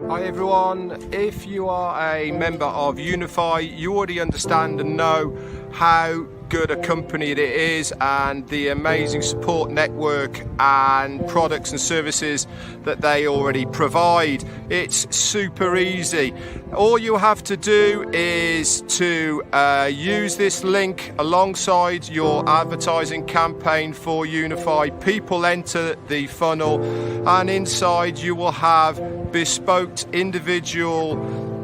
Hi everyone, if you are a member of UniFi, you already understand and know how good a company it is and the amazing support network and products and services that they already provide. It's super easy. All you have to do is to use this link alongside your advertising campaign for UniFi. People enter the funnel and inside you will have bespoke individual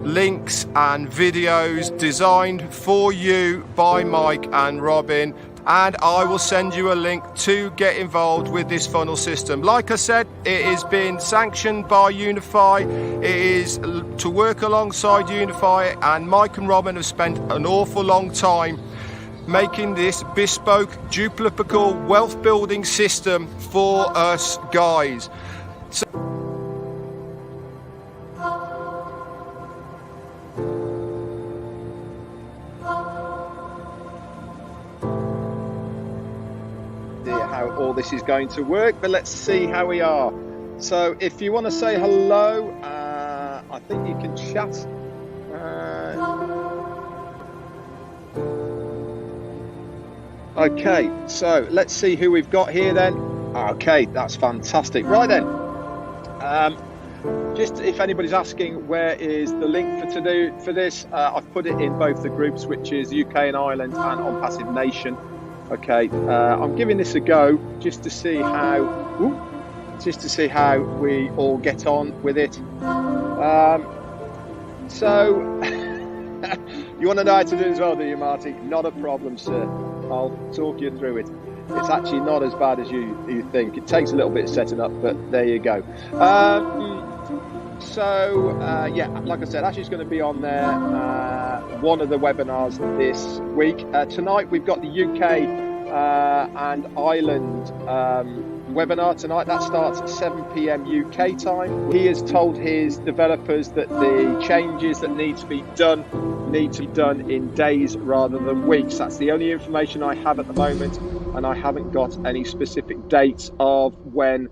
links and videos designed for you by Mike and Robin, and I will send you a link to get involved with this funnel system. Like I said, it has been sanctioned by UniFi. It is to work alongside UniFi, and Mike and Robin have spent an awful long time making this bespoke, duplicable wealth building system for us guys. How all this is going to work, but let's see how we are. So if you want to say hello, I think you can chat. Okay, so let's see who we've got here then. Okay, that's fantastic. Right then, just if anybody's asking where is the link for this, I've put it in both the groups, which is UK and Ireland and Onpassive Nation. Okay, I'm giving this a go just to see how we all get on with it. So you want to know how to do it as well, do you, Marty? Not a problem, sir. I'll talk you through it. It's actually not as bad as you think. It takes a little bit of setting up, but there you go. Yeah, like I said, Ashley's going to be on there, one of the webinars this week. Tonight we've got the UK and Ireland webinar tonight. That starts at 7 p.m. UK time. He has told his developers that the changes that need to be done in days rather than weeks. That's the only information I have at the moment, and I haven't got any specific dates of when.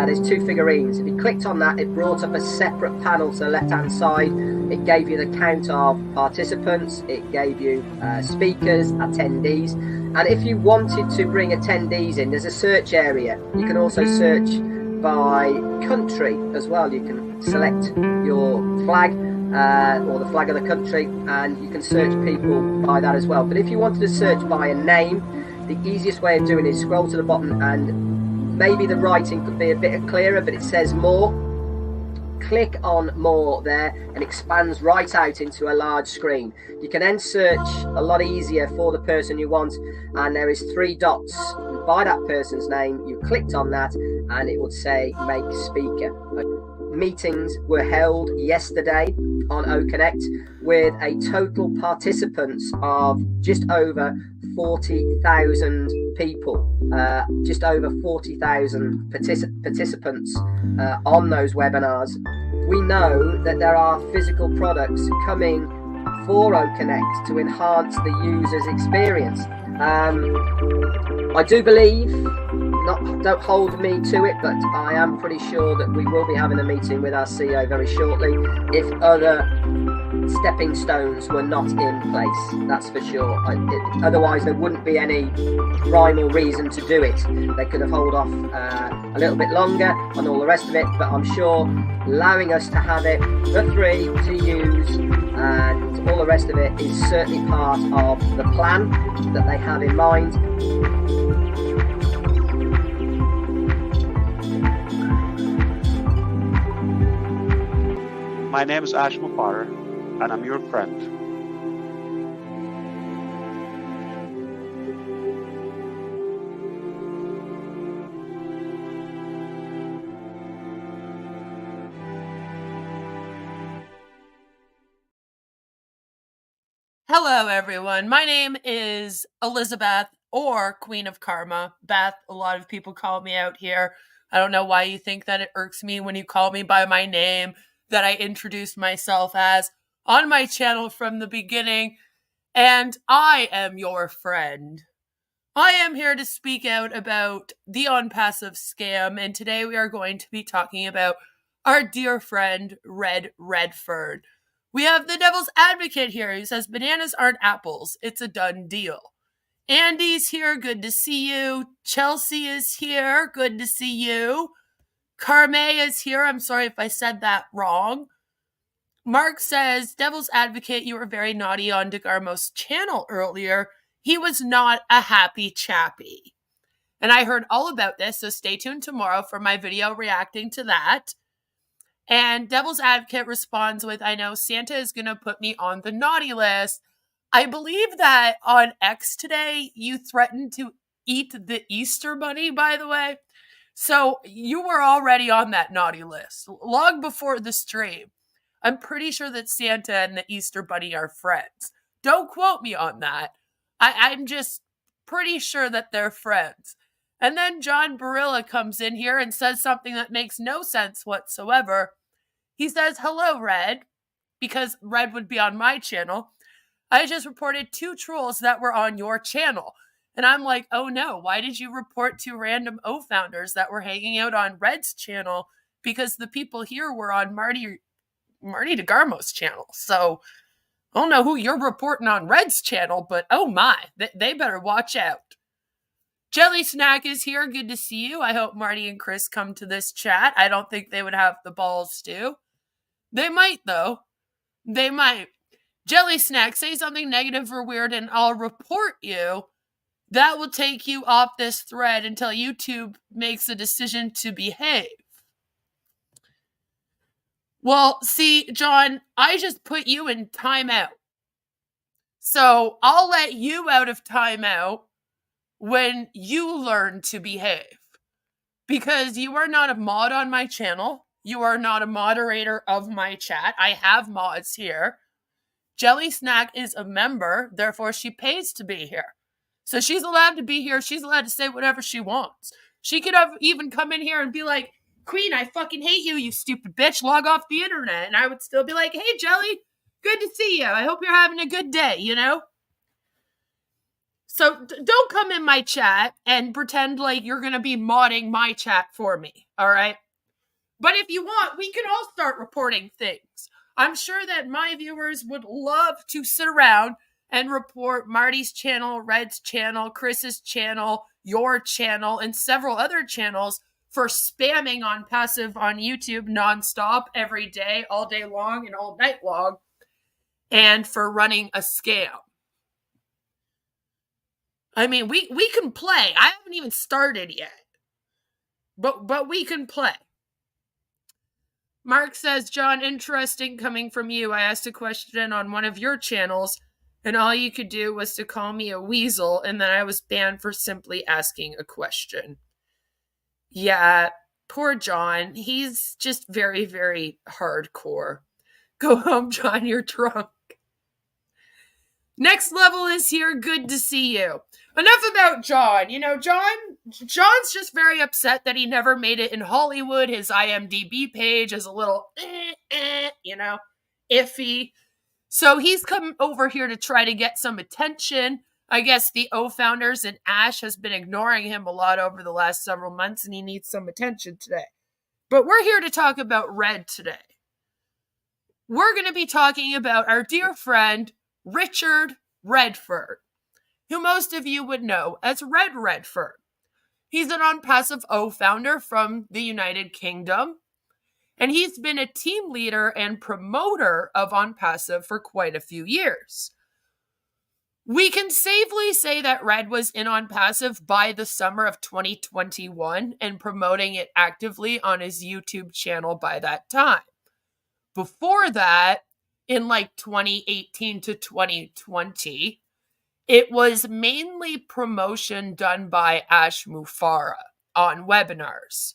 There's two figurines. If you clicked on that, it brought up a separate panel to the left-hand side. It gave you the count of participants, it gave you speakers, attendees, and if you wanted to bring attendees in, there's a search area. You can also search by country as well. You can select your flag or the flag of the country, and you can search people by that as well. But if you wanted to search by a name, the easiest way of doing it is scroll to the bottom, and maybe the writing could be a bit clearer, but it says more. Click on more there and expands right out into a large screen. You can then search a lot easier for the person you want, and there is 3 dots by that person's name. You clicked on that and it would say make speaker. Meetings were held yesterday on OConnect with a total participants of just over 40,000 people, just over 40,000 participants on those webinars. We know that there are physical products coming for OConnect to enhance the user's experience. I do believe, don't hold me to it, but I am pretty sure that we will be having a meeting with our CEO very shortly if other stepping stones were not in place, that's for sure. Otherwise there wouldn't be any rhyme or reason to do it. They could have held off a little bit longer on all the rest of it, but I'm sure allowing us to have it for free to use and all the rest of it is certainly part of the plan that they have in mind. My name is Ash Mufar, and I'm your friend. Hello, everyone. My name is Elizabeth, or Queen of Karma. Beth, a lot of people call me out here. I don't know why you think that it irks me when you call me by my name that I introduced myself as on my channel from the beginning. and I am your friend. I am here to speak out about the Onpassive scam, and today we are going to be talking about our dear friend, Red Redfern. We have the devil's advocate here. He says, bananas aren't apples. It's a done deal. Andy's here. Good to see you. Chelsea is here. Good to see you. Carme is here. I'm sorry if I said that wrong. Mark says, devil's advocate, you were very naughty on DeGarmo's channel earlier. He was not a happy chappy. And I heard all about this, so stay tuned tomorrow for my video reacting to that. And devil's advocate responds with, I know Santa is going to put me on the naughty list. I believe that on X today, you threatened to eat the Easter bunny, by the way. So you were already on that naughty list long before the stream. I'm pretty sure that Santa and the Easter bunny are friends. Don't quote me on that. I'm just pretty sure that they're friends. And then John Barilla comes in here and says something that makes no sense whatsoever. He says, hello, Red, because Red would be on my channel. I just reported 2 trolls that were on your channel. And I'm like, oh no, why did you report 2 random O-founders that were hanging out on Red's channel? Because the people here were on Marty DeGarmo's channel. So I don't know who you're reporting on Red's channel, but oh my, they better watch out. Jelly Snack is here. Good to see you. I hope Marty and Chris come to this chat. I don't think they would have the balls to. They might, though. They might. Jelly Snack, say something negative or weird and I'll report you. That will take you off this thread until YouTube makes a decision to behave. Well, see, John, I just put you in timeout. So I'll let you out of timeout when you learn to behave. Because you are not a mod on my channel. You are not a moderator of my chat. I have mods here. Jelly Snack is a member, therefore she pays to be here. So she's allowed to be here. She's allowed to say whatever she wants. She could have even come in here and be like, Queen, I fucking hate you, you stupid bitch. Log off the internet. And I would still be like, hey, Jelly, good to see you. I hope you're having a good day, you know? So don't come in my chat and pretend like you're going to be modding my chat for me, all right? But if you want, we can all start reporting things. I'm sure that my viewers would love to sit around and report Marty's channel, Red's channel, Chris's channel, your channel, and several other channels for spamming Onpassive on YouTube nonstop every day, all day long, and all night long, and for running a scam. I mean, we can play. I haven't even started yet. But we can play. Mark says, John, interesting coming from you. I asked a question on one of your channels, and all you could do was to call me a weasel, and then I was banned for simply asking a question. Yeah, poor John. He's just very, very hardcore. Go home, John. You're drunk. Next level is here. Good to see you. Enough about John. You know, John's just very upset that he never made it in Hollywood. His IMDb page is a little, you know, iffy. So he's come over here to try to get some attention. I guess the O-founders and Ash has been ignoring him a lot over the last several months, and he needs some attention today. But we're here to talk about Red today. We're going to be talking about our dear friend, Richard Redfern, who most of you would know as Red Redfern. He's an Onpassive O-founder from the United Kingdom, and he's been a team leader and promoter of Onpassive for quite a few years. We can safely say that Red was in Onpassive by the summer of 2021 and promoting it actively on his YouTube channel by that time. Before that, in like 2018 to 2020, it was mainly promotion done by Ash Mufara on webinars.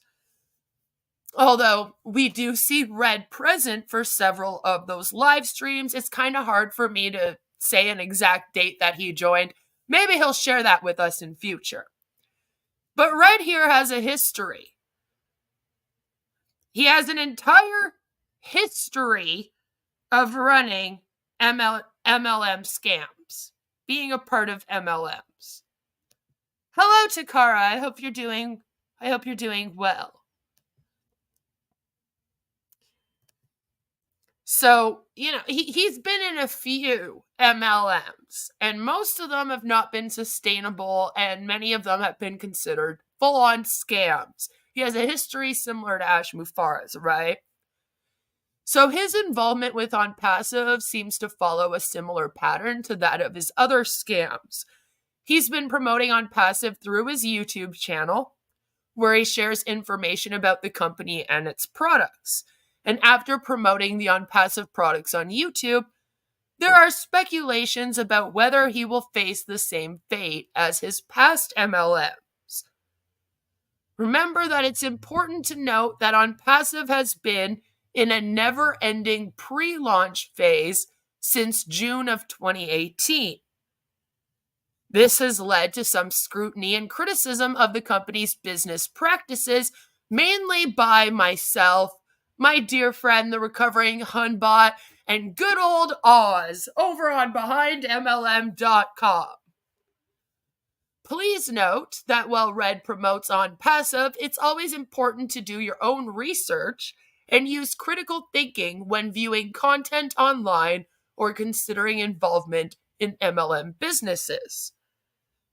Although we do see Red present for several of those live streams, it's kind of hard for me to say an exact date that he joined. Maybe he'll share that with us in future. But Red here has a history. He has an entire history of running MLM scams. being a part of MLMs. Hello, Takara. I hope you're doing well. So, he's been in a few MLMs, and most of them have not been sustainable, and many of them have been considered full-on scams. He has a history similar to Ash Mufara's, right? So his involvement with Onpassive seems to follow a similar pattern to that of his other scams. He's been promoting Onpassive through his YouTube channel, where he shares information about the company and its products. And after promoting the Onpassive products on YouTube, there are speculations about whether he will face the same fate as his past MLMs. Remember that it's important to note that Onpassive has been in a never-ending pre-launch phase since June of 2018. This has led to some scrutiny and criticism of the company's business practices, mainly by myself, my dear friend, the recovering Hunbot, and good old Oz over on BehindMLM.com. Please note that while Red promotes Onpassive, it's always important to do your own research and use critical thinking when viewing content online or considering involvement in MLM businesses.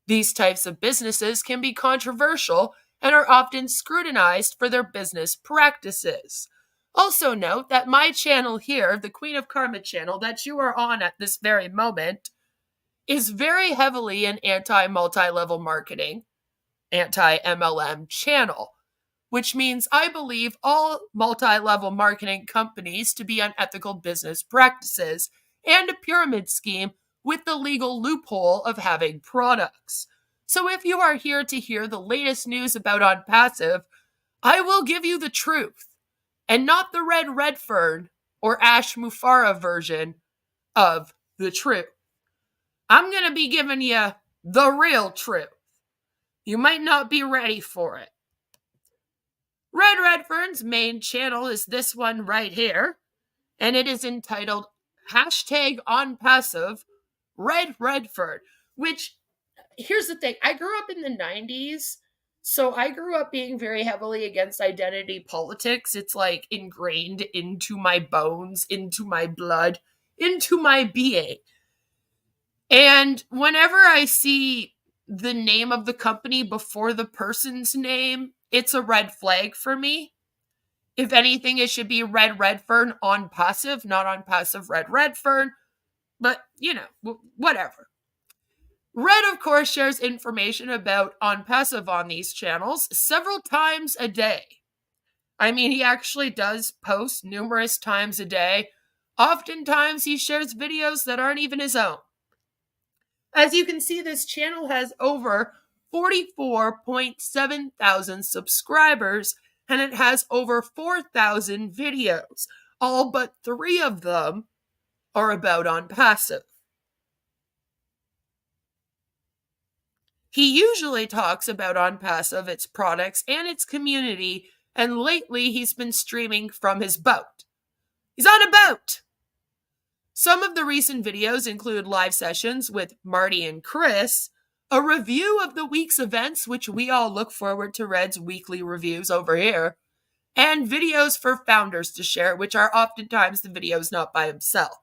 These types of businesses can be controversial and are often scrutinized for their business practices. Also note that my channel here, the Queen of Karma channel that you are on at this very moment, is very heavily an anti-multi-level marketing, anti-MLM channel, which means I believe all multi-level marketing companies to be unethical business practices and a pyramid scheme with the legal loophole of having products. So if you are here to hear the latest news about Onpassive, I will give you the truth, and not the Red Redfern or Ash Mufara version of the truth. I'm going to be giving you the real truth. You might not be ready for it. Red Redfern's main channel is this one right here, and it is entitled #Onpassive Red Redfern, which, here's the thing, I grew up in the 90s, so I grew up being very heavily against identity politics. It's like ingrained into my bones, into my blood, into my being. And whenever I see the name of the company before the person's name, it's a red flag for me. If anything, it should be Red Redfern Onpassive, not Onpassive Red Redfern. But, whatever. Red, of course, shares information about Onpassive on these channels several times a day. I mean, he actually does post numerous times a day. Oftentimes, he shares videos that aren't even his own. As you can see, this channel has over 44.7 thousand subscribers, and it has over 4,000 videos. All but 3 of them are about Onpassive. He usually talks about Onpassive, its products, and its community, and lately he's been streaming from his boat. He's on a boat! Some of the recent videos include live sessions with Marty and Chris, a review of the week's events, which we all look forward to Red's weekly reviews over here, and videos for founders to share, which are oftentimes the videos not by himself.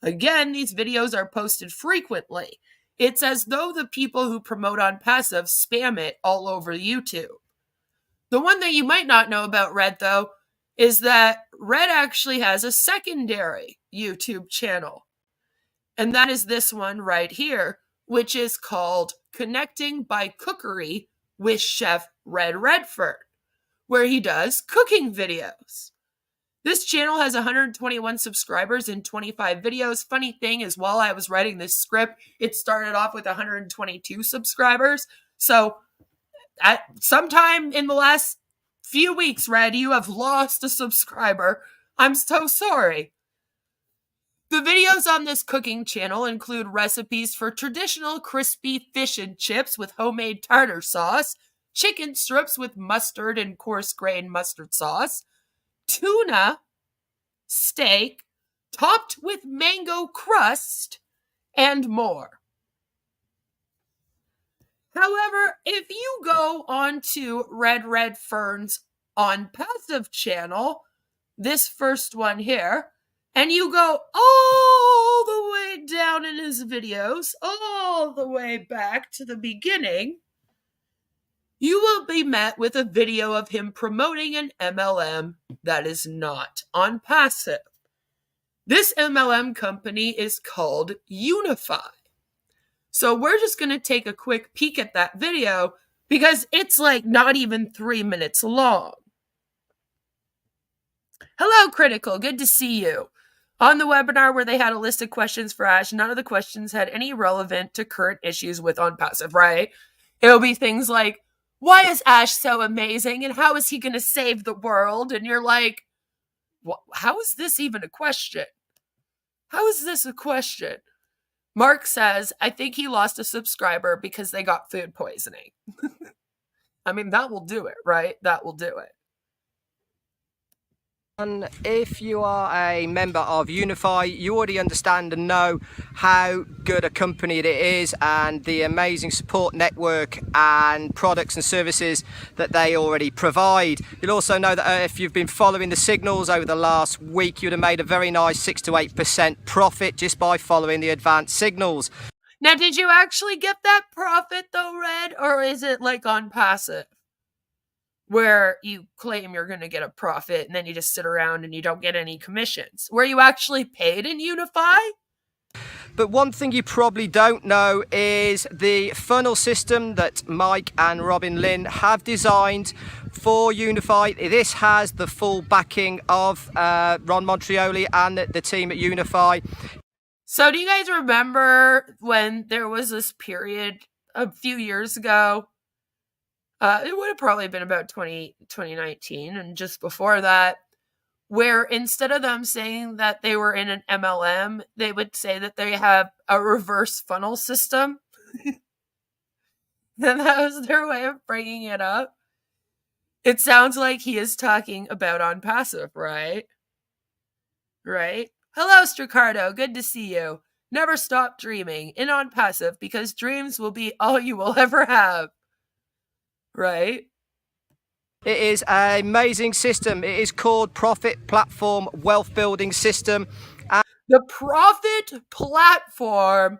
Again, these videos are posted frequently. It's as though the people who promote Onpassive spam it all over YouTube. The one that you might not know about Red, though, is that Red actually has a secondary YouTube channel. And that is this one right here, which is called Connecting by Cookery with Chef Red Redfern, where he does cooking videos. This channel has 121 subscribers and 25 videos. Funny thing is, while I was writing this script, it started off with 122 subscribers. So at sometime in the last few weeks, Red, you have lost a subscriber. I'm so sorry. The videos on this cooking channel include recipes for traditional crispy fish and chips with homemade tartar sauce, chicken strips with mustard and coarse grain mustard sauce, tuna, steak, topped with mango crust, and more. However, if you go onto Red Redfern's Onpassive channel, this first one here, and you go all the way down in his videos, all the way back to the beginning, you will be met with a video of him promoting an MLM that is not Onpassive. This MLM company is called UniFi. So we're just going to take a quick peek at that video because it's like not even 3 minutes long. Hello, Critical. Good to see you. On the webinar where they had a list of questions for Ash, none of the questions had any relevant to current issues with Onpassive, right? It'll be things like, why is Ash so amazing and how is he going to save the world? And you're like, how is this even a question? How is this a question? Mark says, I think he lost a subscriber because they got food poisoning. I mean, that will do it, right? That will do it. And if you are a member of UniFi, you already understand and know how good a company it is and the amazing support network and products and services that they already provide. You'll also know that if you've been following the signals over the last week, you'd have made a very nice 6 to 8% profit just by following the advanced signals. Now, did you actually get that profit though, Red? Or is it like Onpassive, where you claim you're going to get a profit and then you just sit around and you don't get any commissions? Were you actually paid in UniFi? But one thing you probably don't know is the funnel system that Mike and Robin Lynn have designed for UniFi. This has the full backing of Ron Montrioli and the team at UniFi. So do you guys remember when there was this period a few years ago? It would have probably been about 2019 and just before that, where instead of them saying that they were in an MLM, they would say that they have a reverse funnel system. And that was their way of bringing it up. It sounds like he is talking about Onpassive, right? Right? Hello, Stricardo. Good to see you. Never stop dreaming in Onpassive because dreams will be all you will ever have. Right? It is an amazing system. It is called Profit Platform Wealth Building System. The Profit Platform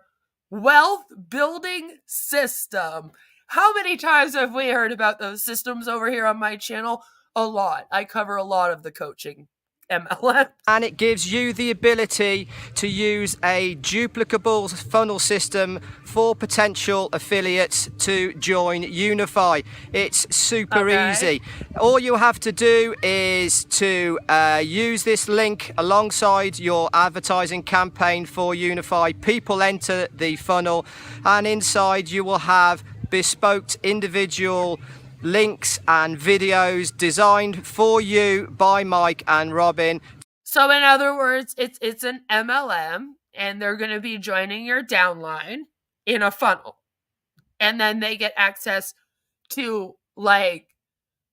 Wealth Building System. How many times have we heard about those systems over here on my channel? A lot. I cover a lot of the coaching MLM. And it gives you the ability to use a duplicable funnel system for potential affiliates to join UniFi. It's super easy. All you have to do is to use this link alongside your advertising campaign for UniFi. People enter the funnel and inside you will have bespoke individual links and videos designed for you by Mike and Robin. So in other words, it's an MLM and they're going to be joining your downline in a funnel. And then they get access to like,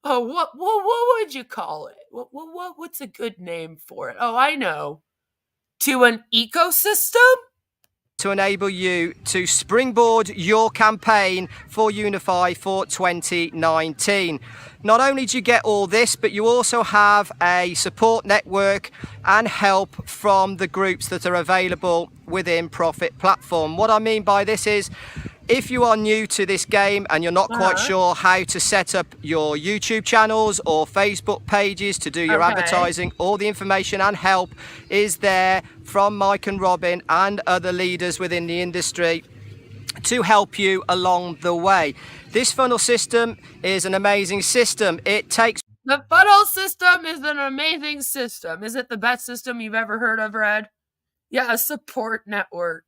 oh, what would you call it? What's a good name for it? Oh, I know. To an ecosystem? To enable you to springboard your campaign for UniFi for 2019. Not only do you get all this, but you also have a support network and help from the groups that are available within Profit Platform. What I mean by this is, if you are new to this game and you're not quite sure how to set up your YouTube channels or Facebook pages to do your advertising, all the information and help is there from Mike and Robin and other leaders within the industry to help you along the way. This funnel system is an amazing system. It takes... The funnel system is an amazing system. Is it the best system you've ever heard of, Red? Yeah, a support network.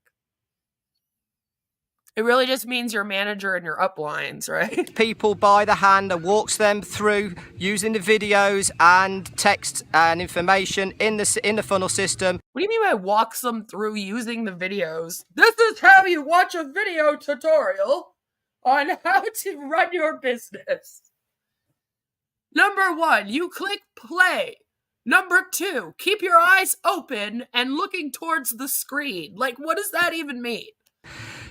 It really just means your manager and your uplines, right? People by the hand and walks them through using the videos and text and information in the funnel system. What do you mean by walks them through using the videos? This is how you watch a video tutorial on how to run your business. Number 1, you click play. Number 2, keep your eyes open and looking towards the screen. Like, what does that even mean?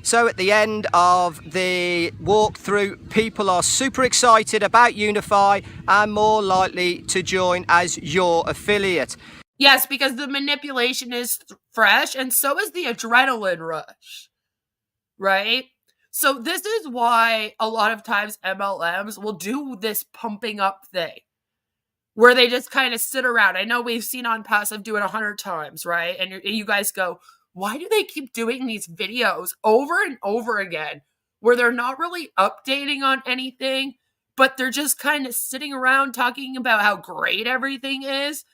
So at the end of the walkthrough, people are super excited about UniFi and more likely to join as your affiliate. Yes, because the manipulation is fresh, and so is the adrenaline rush, right? So this is why a lot of times MLMs will do this pumping up thing, where they just kind of sit around. I know we've seen Onpassive do it 100 times, right? And you guys go, why do they keep doing these videos over and over again where they're not really updating on anything, but they're just kind of sitting around talking about how great everything is?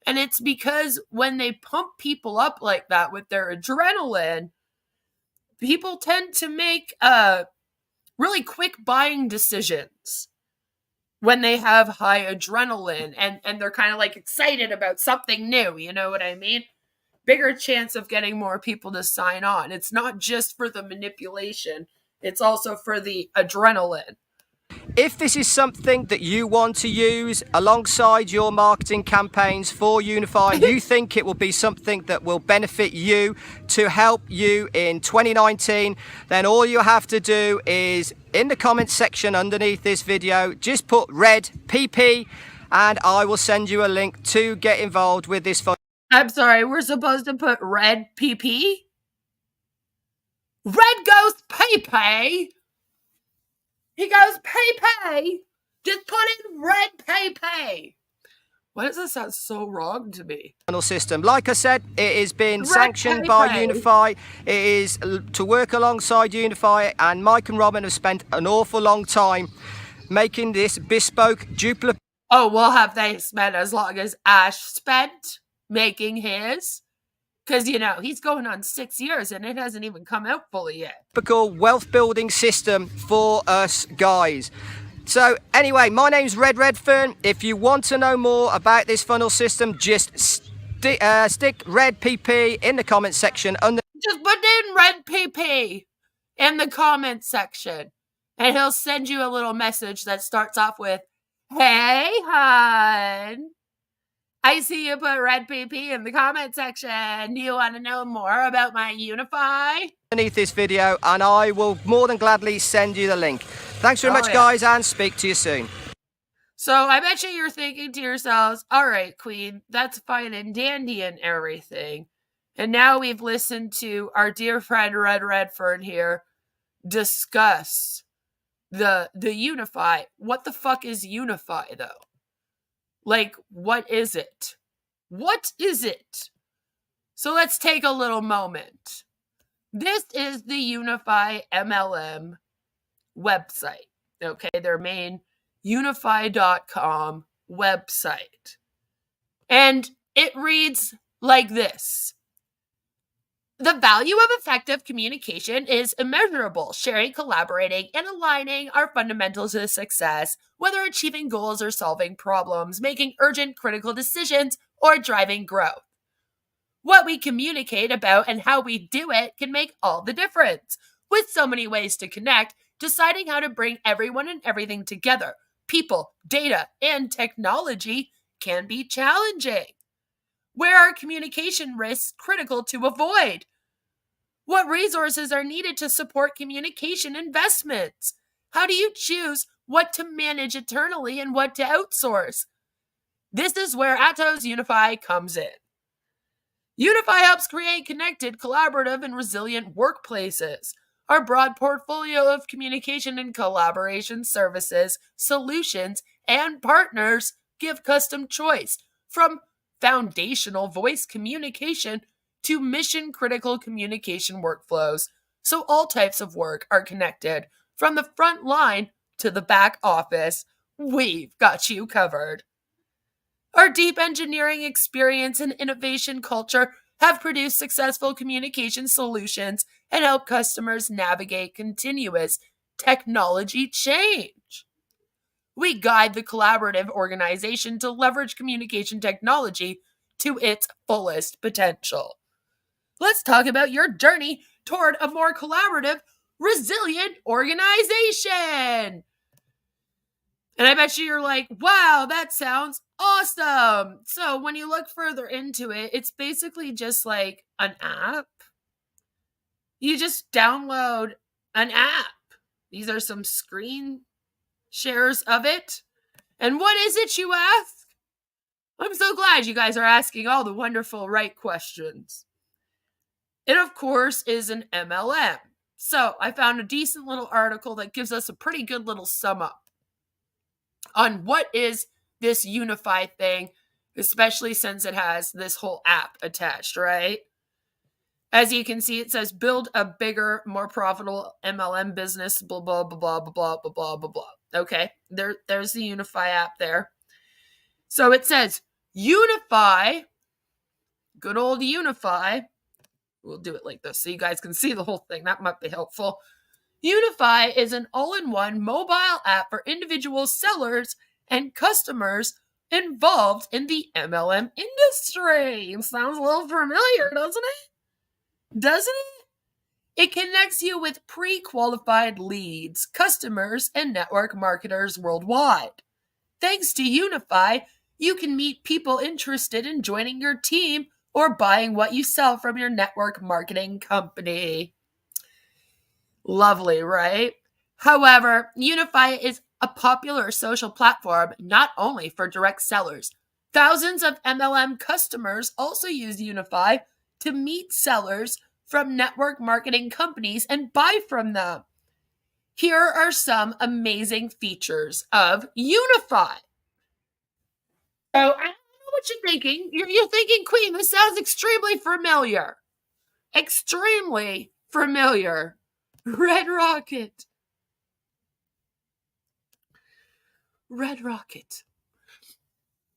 And it's because when they pump people up like that with their adrenaline, people tend to make really quick buying decisions when they have high adrenaline and they're kind of like excited about something new. You know what I mean? Bigger chance of getting more people to sign on. It's not just for the manipulation, it's also for the adrenaline. If this is something that you want to use alongside your marketing campaigns for UniFi, you think it will be something that will benefit you to help you in 2019, then all you have to do is in the comments section underneath this video, just put Red PP and I will send you a link to get involved with this fund. I'm sorry, we're supposed to put Red PP? Red goes PP? He goes, pay. Just put in Red pay. Why does that sound so wrong to me? System. Like I said, it has been sanctioned by UniFi. It is to work alongside UniFi, and Mike and Robin have spent an awful long time making this bespoke duplicate. Oh, well, have they spent as long as Ash spent making his? Because, you know, he's going on 6 years and it hasn't even come out fully yet. Typical wealth building system for us guys. So anyway, my name's Red Redfern. If you want to know more about this funnel system, just stick Red PP in the comment section. Just put in Red PP in the comment section and he'll send you a little message that starts off with, "Hey, hon, I see you put Red PP in the comment section. Do you want to know more about my UniFi?" Underneath this video, and I will more than gladly send you the link. Thanks very much, guys, and speak to you soon. So I bet you're thinking to yourselves, all right, Queen, that's fine and dandy and everything. And now we've listened to our dear friend Red Redfern here discuss the UniFi. What the fuck is UniFi, though? Like, what is it? What is it? So let's take a little moment. This is the UniFi MLM website. Okay, their main unifi.com website. And it reads like this. The value of effective communication is immeasurable. Sharing, collaborating, and aligning are fundamental to success, whether achieving goals or solving problems, making urgent, critical decisions, or driving growth. What we communicate about and how we do it can make all the difference. With so many ways to connect, deciding how to bring everyone and everything together, people, data, and technology can be challenging. Where are communication risks critical to avoid? What resources are needed to support communication investments? How do you choose what to manage internally and what to outsource? This is where Atos UniFi comes in. UniFi helps create connected, collaborative, and resilient workplaces. Our broad portfolio of communication and collaboration services, solutions, and partners give custom choice, from foundational voice communication to mission-critical communication workflows, so all types of work are connected. From the front line to the back office, we've got you covered. Our deep engineering experience and innovation culture have produced successful communication solutions and help customers navigate continuous technology change. We guide the collaborative organization to leverage communication technology to its fullest potential. Let's talk about your journey toward a more collaborative, resilient organization. And I bet you're like, wow, that sounds awesome. So when you look further into it, it's basically just like an app. You just download an app. These are some screen shares of it. And what is it, you ask? I'm so glad you guys are asking all the wonderful right questions. It, of course, is an MLM. So I found a decent little article that gives us a pretty good little sum up on what is this UniFi thing, especially since it has this whole app attached, right? As you can see, it says build a bigger, more profitable MLM business, blah, blah, blah, blah, blah, blah, blah, blah, blah. Okay, there's the UniFi app there. So it says UniFi, good old UniFi. We'll do it like this so you guys can see the whole thing. That might be helpful. UniFi is an all-in-one mobile app for individual sellers and customers involved in the MLM industry. Sounds a little familiar, doesn't it? Doesn't it? It connects you with pre-qualified leads, customers, and network marketers worldwide. Thanks to UniFi, you can meet people interested in joining your team or buying what you sell from your network marketing company. Lovely, right? However, UniFi is a popular social platform not only for direct sellers. Thousands of MLM customers also use UniFi to meet sellers from network marketing companies and buy from them. Here are some amazing features of UniFi. So I don't know what you're thinking. You're thinking, Queen, this sounds extremely familiar. Extremely familiar. Red Rocket. Red Rocket.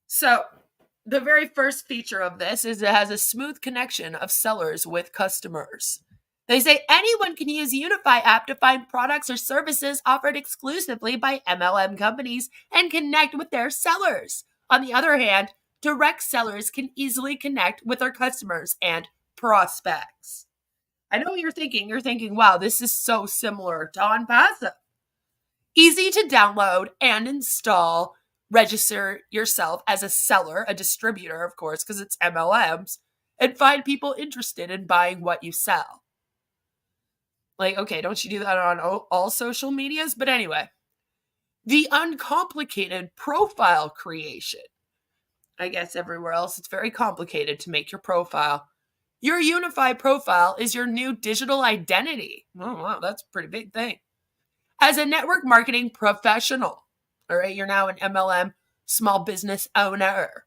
So, the very first feature of this is it has a smooth connection of sellers with customers. They say anyone can use UniFi app to find products or services offered exclusively by MLM companies and connect with their sellers. On the other hand, direct sellers can easily connect with their customers and prospects. I know what you're thinking. You're thinking, wow, this is so similar to Onpassive. Easy to download and install. Register yourself as a seller, a distributor, of course, because it's MLMs, and find people interested in buying what you sell. Like, okay, don't you do that on all social medias? But anyway, the uncomplicated profile creation. I guess everywhere else it's very complicated to make your profile. Your UniFi profile is your new digital identity. Oh, wow, that's a pretty big thing. As a network marketing professional, all right, you're now an MLM small business owner.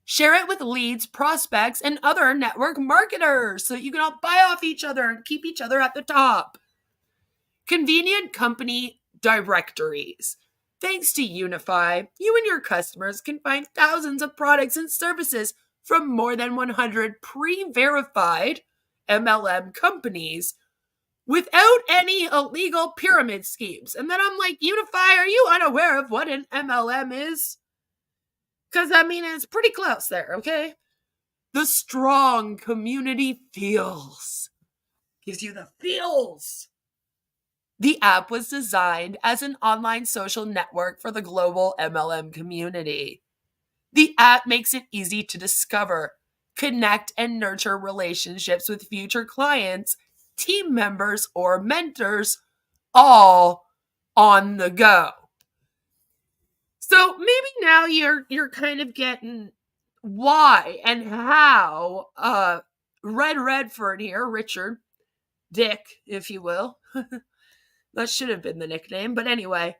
Share it with leads, prospects, and other network marketers so you can all buy off each other and keep each other at the top. Convenient company directories. Thanks to UniFi, you and your customers can find thousands of products and services from more than 100 pre-verified MLM companies without any illegal pyramid schemes. And then I'm like, UniFi, are you unaware of what an MLM is? Because, I mean, it's pretty close there, okay? The strong community feels. Gives you the feels. The app was designed as an online social network for the global MLM community. The app makes it easy to discover, connect, and nurture relationships with future clients, team members, or mentors, all on the go. So maybe now you're kind of getting why and how Red Redfern here, Richard, Dick, if you will. That should have been the nickname, but anyway,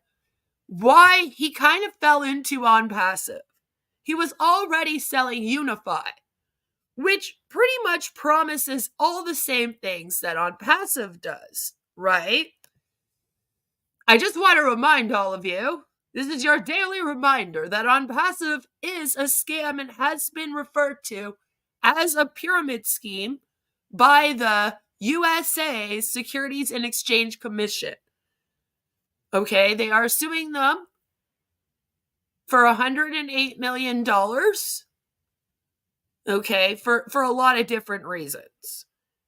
why he kind of fell into Onpassive. He was already selling UniFi, which pretty much promises all the same things that Onpassive does, right? I just want to remind all of you, this is your daily reminder that Onpassive is a scam and has been referred to as a pyramid scheme by the USA Securities and Exchange Commission. Okay, they are suing them for $108 million. Okay, for a lot of different reasons.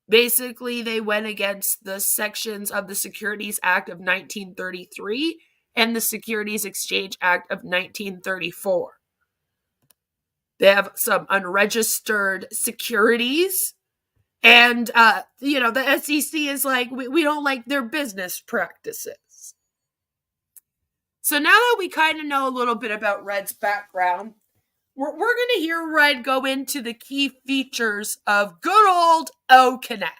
Basically, they went against the sections of the Securities Act of 1933 and the Securities Exchange Act of 1934. They have some unregistered securities. And, the SEC is like, we don't like their business practices. So now that we kind of know a little bit about Red's background, we're going to hear Red go into the key features of good old OConnect.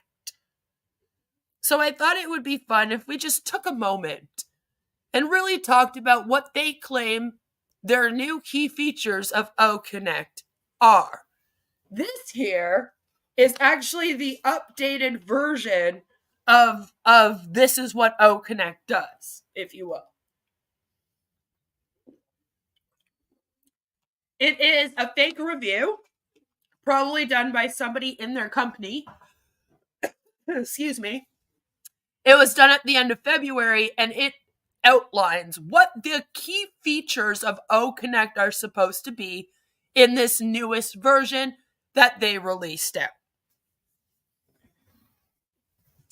So I thought it would be fun if we just took a moment and really talked about what they claim their new key features of OConnect are. This here is actually the updated version of this is what OConnect does, if you will. It is a fake review, probably done by somebody in their company. Excuse me. It was done at the end of February, and it outlines what the key features of OConnect are supposed to be in this newest version that they released out.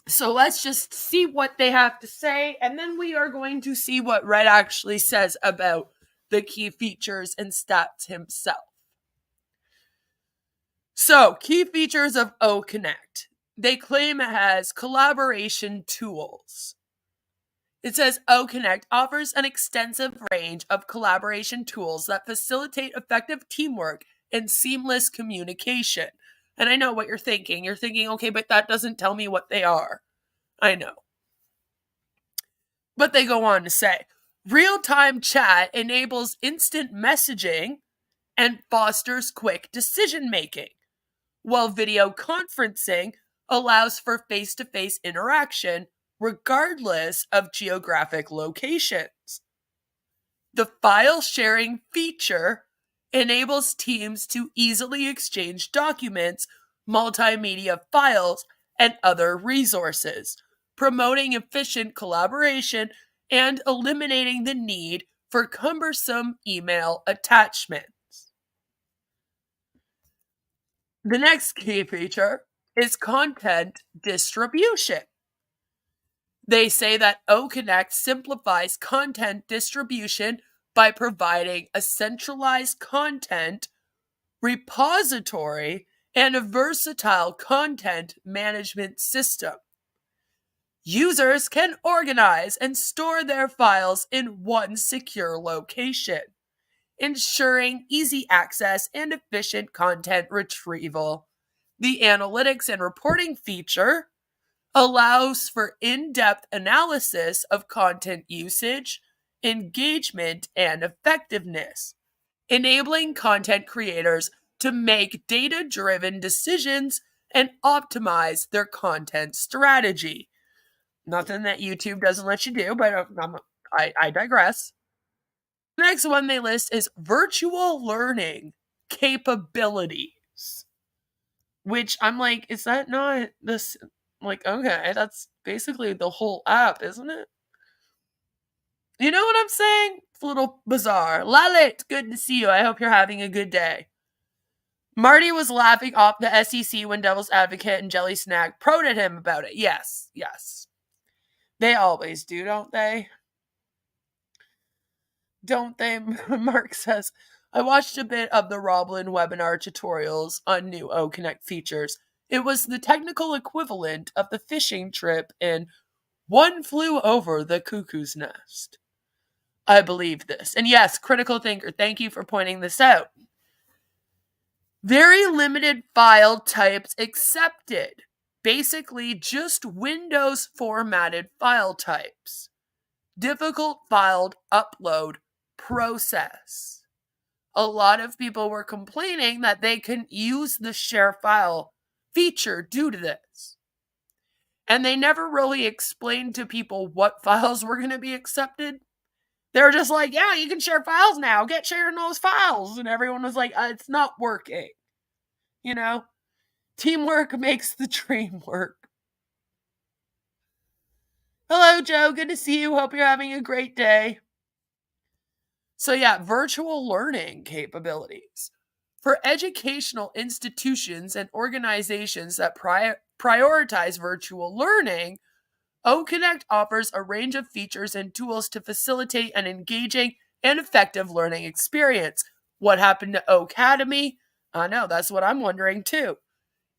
So let's just see what they have to say, and then we are going to see what Red actually says about the key features and stats himself. So, key features of OConnect. They claim it has collaboration tools. It says OConnect offers an extensive range of collaboration tools that facilitate effective teamwork and seamless communication. And I know what you're thinking. You're thinking, okay, but that doesn't tell me what they are. I know. But they go on to say, real-time chat enables instant messaging and fosters quick decision-making, while video conferencing allows for face-to-face interaction regardless of geographic locations. The file sharing feature enables teams to easily exchange documents, multimedia files, and other resources, promoting efficient collaboration and eliminating the need for cumbersome email attachments. The next key feature is content distribution. They say that OConnect simplifies content distribution by providing a centralized content repository and a versatile content management system. Users can organize and store their files in one secure location, ensuring easy access and efficient content retrieval. The analytics and reporting feature allows for in-depth analysis of content usage, engagement, and effectiveness, enabling content creators to make data-driven decisions and optimize their content strategy. Nothing that YouTube doesn't let you do, but I digress. The next one they list is virtual learning capabilities, which I'm like, is that not this? Like, okay, that's basically the whole app, isn't it? You know what I'm saying? It's a little bizarre. Lalit, good to see you. I hope you're having a good day. Marty was laughing off the SEC when Devil's Advocate and Jelly Snack prodded him about it. Yes. They always do, don't they? Don't they? Mark says, I watched a bit of the Roblin webinar tutorials on new OConnect features. It was the technical equivalent of the fishing trip in One Flew Over the Cuckoo's Nest. I believe this. And yes, Critical Thinker, thank you for pointing this out. Very limited file types accepted. Basically, just Windows formatted file types. Difficult file upload process. A lot of people were complaining that they couldn't use the share file feature due to this. And they never really explained to people what files were going to be accepted. They were just like, yeah, you can share files now. Get sharing those files. And everyone was like, it's not working. You know? Teamwork makes the dream work. Hello, Joe. Good to see you. Hope you're having a great day. So yeah, virtual learning capabilities. For educational institutions and organizations that prioritize virtual learning, OConnect offers a range of features and tools to facilitate an engaging and effective learning experience. What happened to Ocademy? I know, that's what I'm wondering too.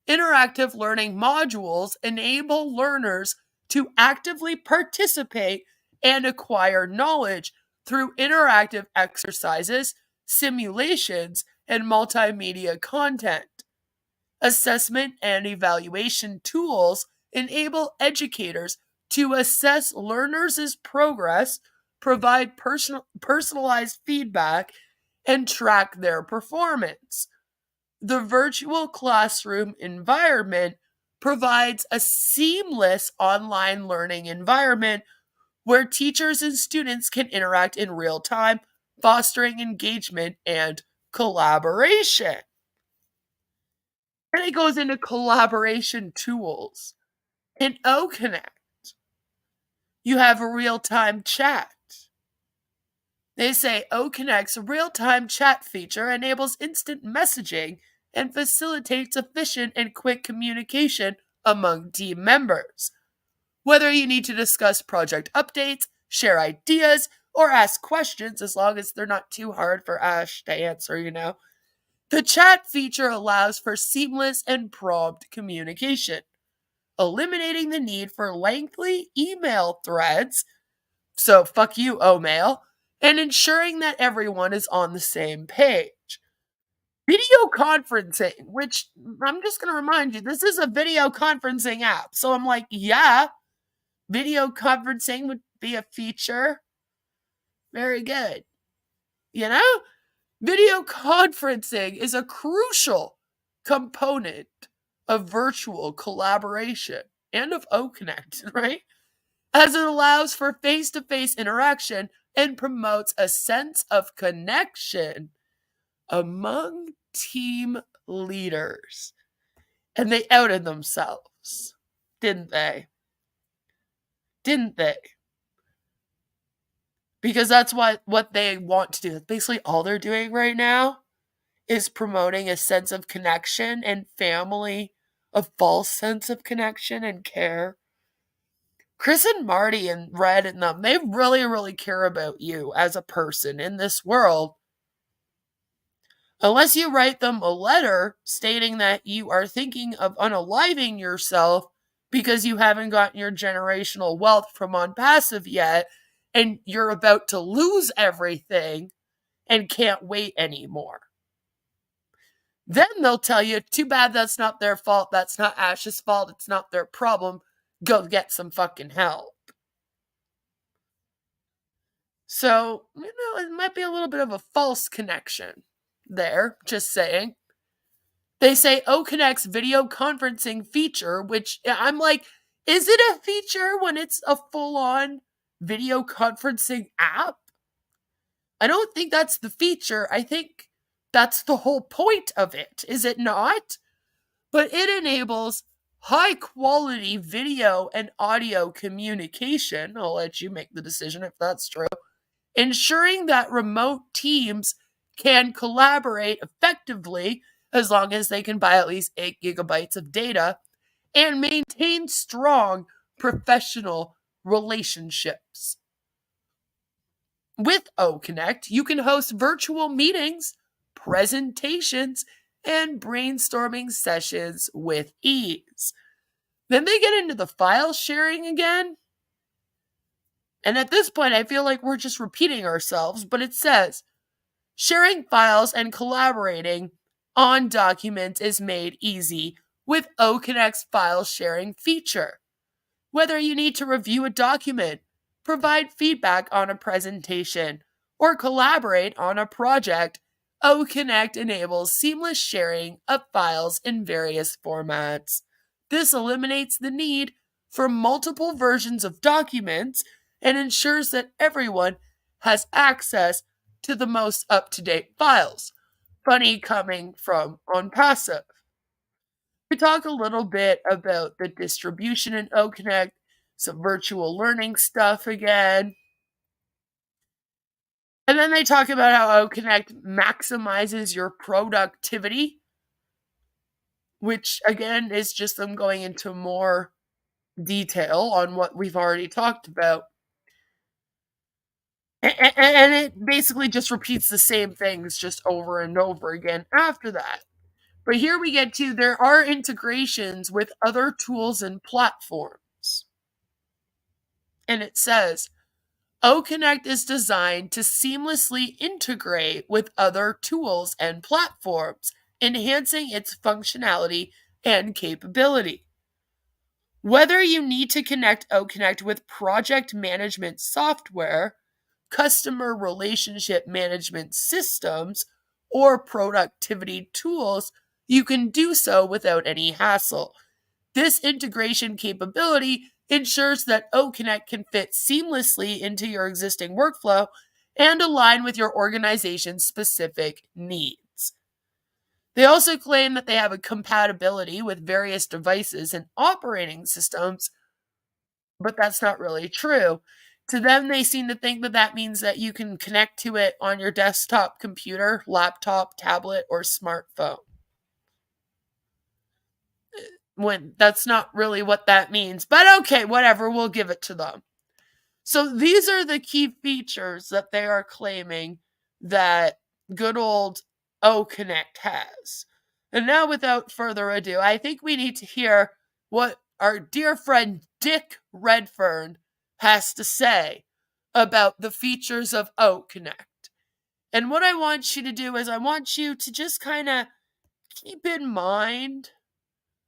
Interactive learning modules enable learners to actively participate and acquire knowledge through interactive exercises, simulations, and multimedia content. Assessment and evaluation tools enable educators to assess learners' progress, provide personalized feedback, and track their performance. The virtual classroom environment provides a seamless online learning environment where teachers and students can interact in real time, fostering engagement and collaboration. And it goes into collaboration tools. In OConnect, you have a real-time chat. They say OConnect's real-time chat feature enables instant messaging and facilitates efficient and quick communication among team members. Whether you need to discuss project updates, share ideas, or ask questions, as long as they're not too hard for Ash to answer, the chat feature allows for seamless and prompt communication, eliminating the need for lengthy email threads, so fuck you, OMail, and ensuring that everyone is on the same page. Video conferencing, which I'm just going to remind you, this is a video conferencing app. So I'm like, yeah, video conferencing would be a feature. Very good. Video conferencing is a crucial component of virtual collaboration and of OConnect, right? As it allows for face-to-face interaction and promotes a sense of connection among team leaders. And they outed themselves, didn't they? Didn't they? Because that's what they want to do. That's basically all they're doing right now is promoting a sense of connection and family, a false sense of connection and care. Chris and Marty and Red and them, they really, really care about you as a person in this world. Unless you write them a letter stating that you are thinking of unaliving yourself because you haven't gotten your generational wealth from Onpassive yet, and you're about to lose everything and can't wait anymore. Then they'll tell you, too bad that's not their fault, that's not Ash's fault, it's not their problem, go get some fucking help. So, it might be a little bit of a false connection there, just saying. They say OConnect's video conferencing feature, which I'm like, is it a feature when it's a full-on video conferencing app? I don't think that's the feature. I think that's the whole point of it, is it not? But it enables high-quality video and audio communication. I'll let you make the decision if that's true. Ensuring that remote teams can collaborate effectively as long as they can buy at least 8 gigabytes of data and maintain strong professional relationships. With OConnect, you can host virtual meetings, presentations, and brainstorming sessions with ease. Then they get into the file sharing again. And at this point, I feel like we're just repeating ourselves, but it says, sharing files and collaborating on documents is made easy with OConnect's file sharing feature. Whether you need to review a document, provide feedback on a presentation, or collaborate on a project, OConnect enables seamless sharing of files in various formats. This eliminates the need for multiple versions of documents and ensures that everyone has access to the most up-to-date files. Funny coming from Onpassive. We talk a little bit about the distribution in OConnect, some virtual learning stuff again. And then they talk about how OConnect maximizes your productivity, which again is just them going into more detail on what we've already talked about. And it basically just repeats the same things just over and over again after that. But here we get to there are integrations with other tools and platforms. And it says, OConnect is designed to seamlessly integrate with other tools and platforms, enhancing its functionality and capability. Whether you need to connect OConnect with project management software, customer relationship management systems, or productivity tools, you can do so without any hassle. This integration capability ensures that OConnect can fit seamlessly into your existing workflow and align with your organization's specific needs. They also claim that they have a compatibility with various devices and operating systems, but that's not really true. To them, they seem to think that that means that you can connect to it on your desktop computer, laptop, tablet, or smartphone. When that's not really what that means. But okay, whatever, we'll give it to them. So these are the key features that they are claiming that good old OConnect has. And now, without further ado, I think we need to hear what our dear friend Dick Redfern has to say about the features of OConnect. And what I want you to do is I want you to just kind of keep in mind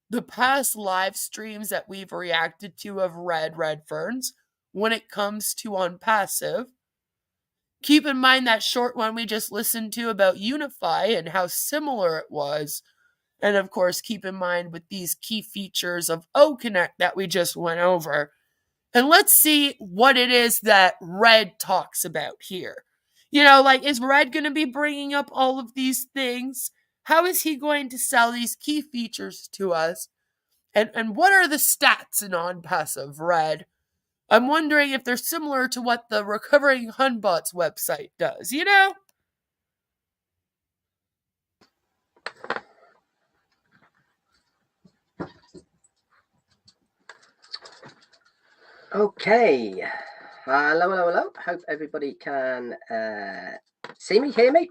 the past live streams that we've reacted to of Red Redferns when it comes to Onpassive. Keep in mind that short one we just listened to about UniFi and how similar it was. And of course, keep in mind with these key features of OConnect that we just went over. And let's see what it is that Red talks about here. You know, like, is Red going to be bringing up all of these things? How is he going to sell these key features to us? And what are the stats in Onpassive, Red? I'm wondering if they're similar to what the Recovering Hunbots website does, you know? Okay. Hello. Hope everybody can see me, hear me.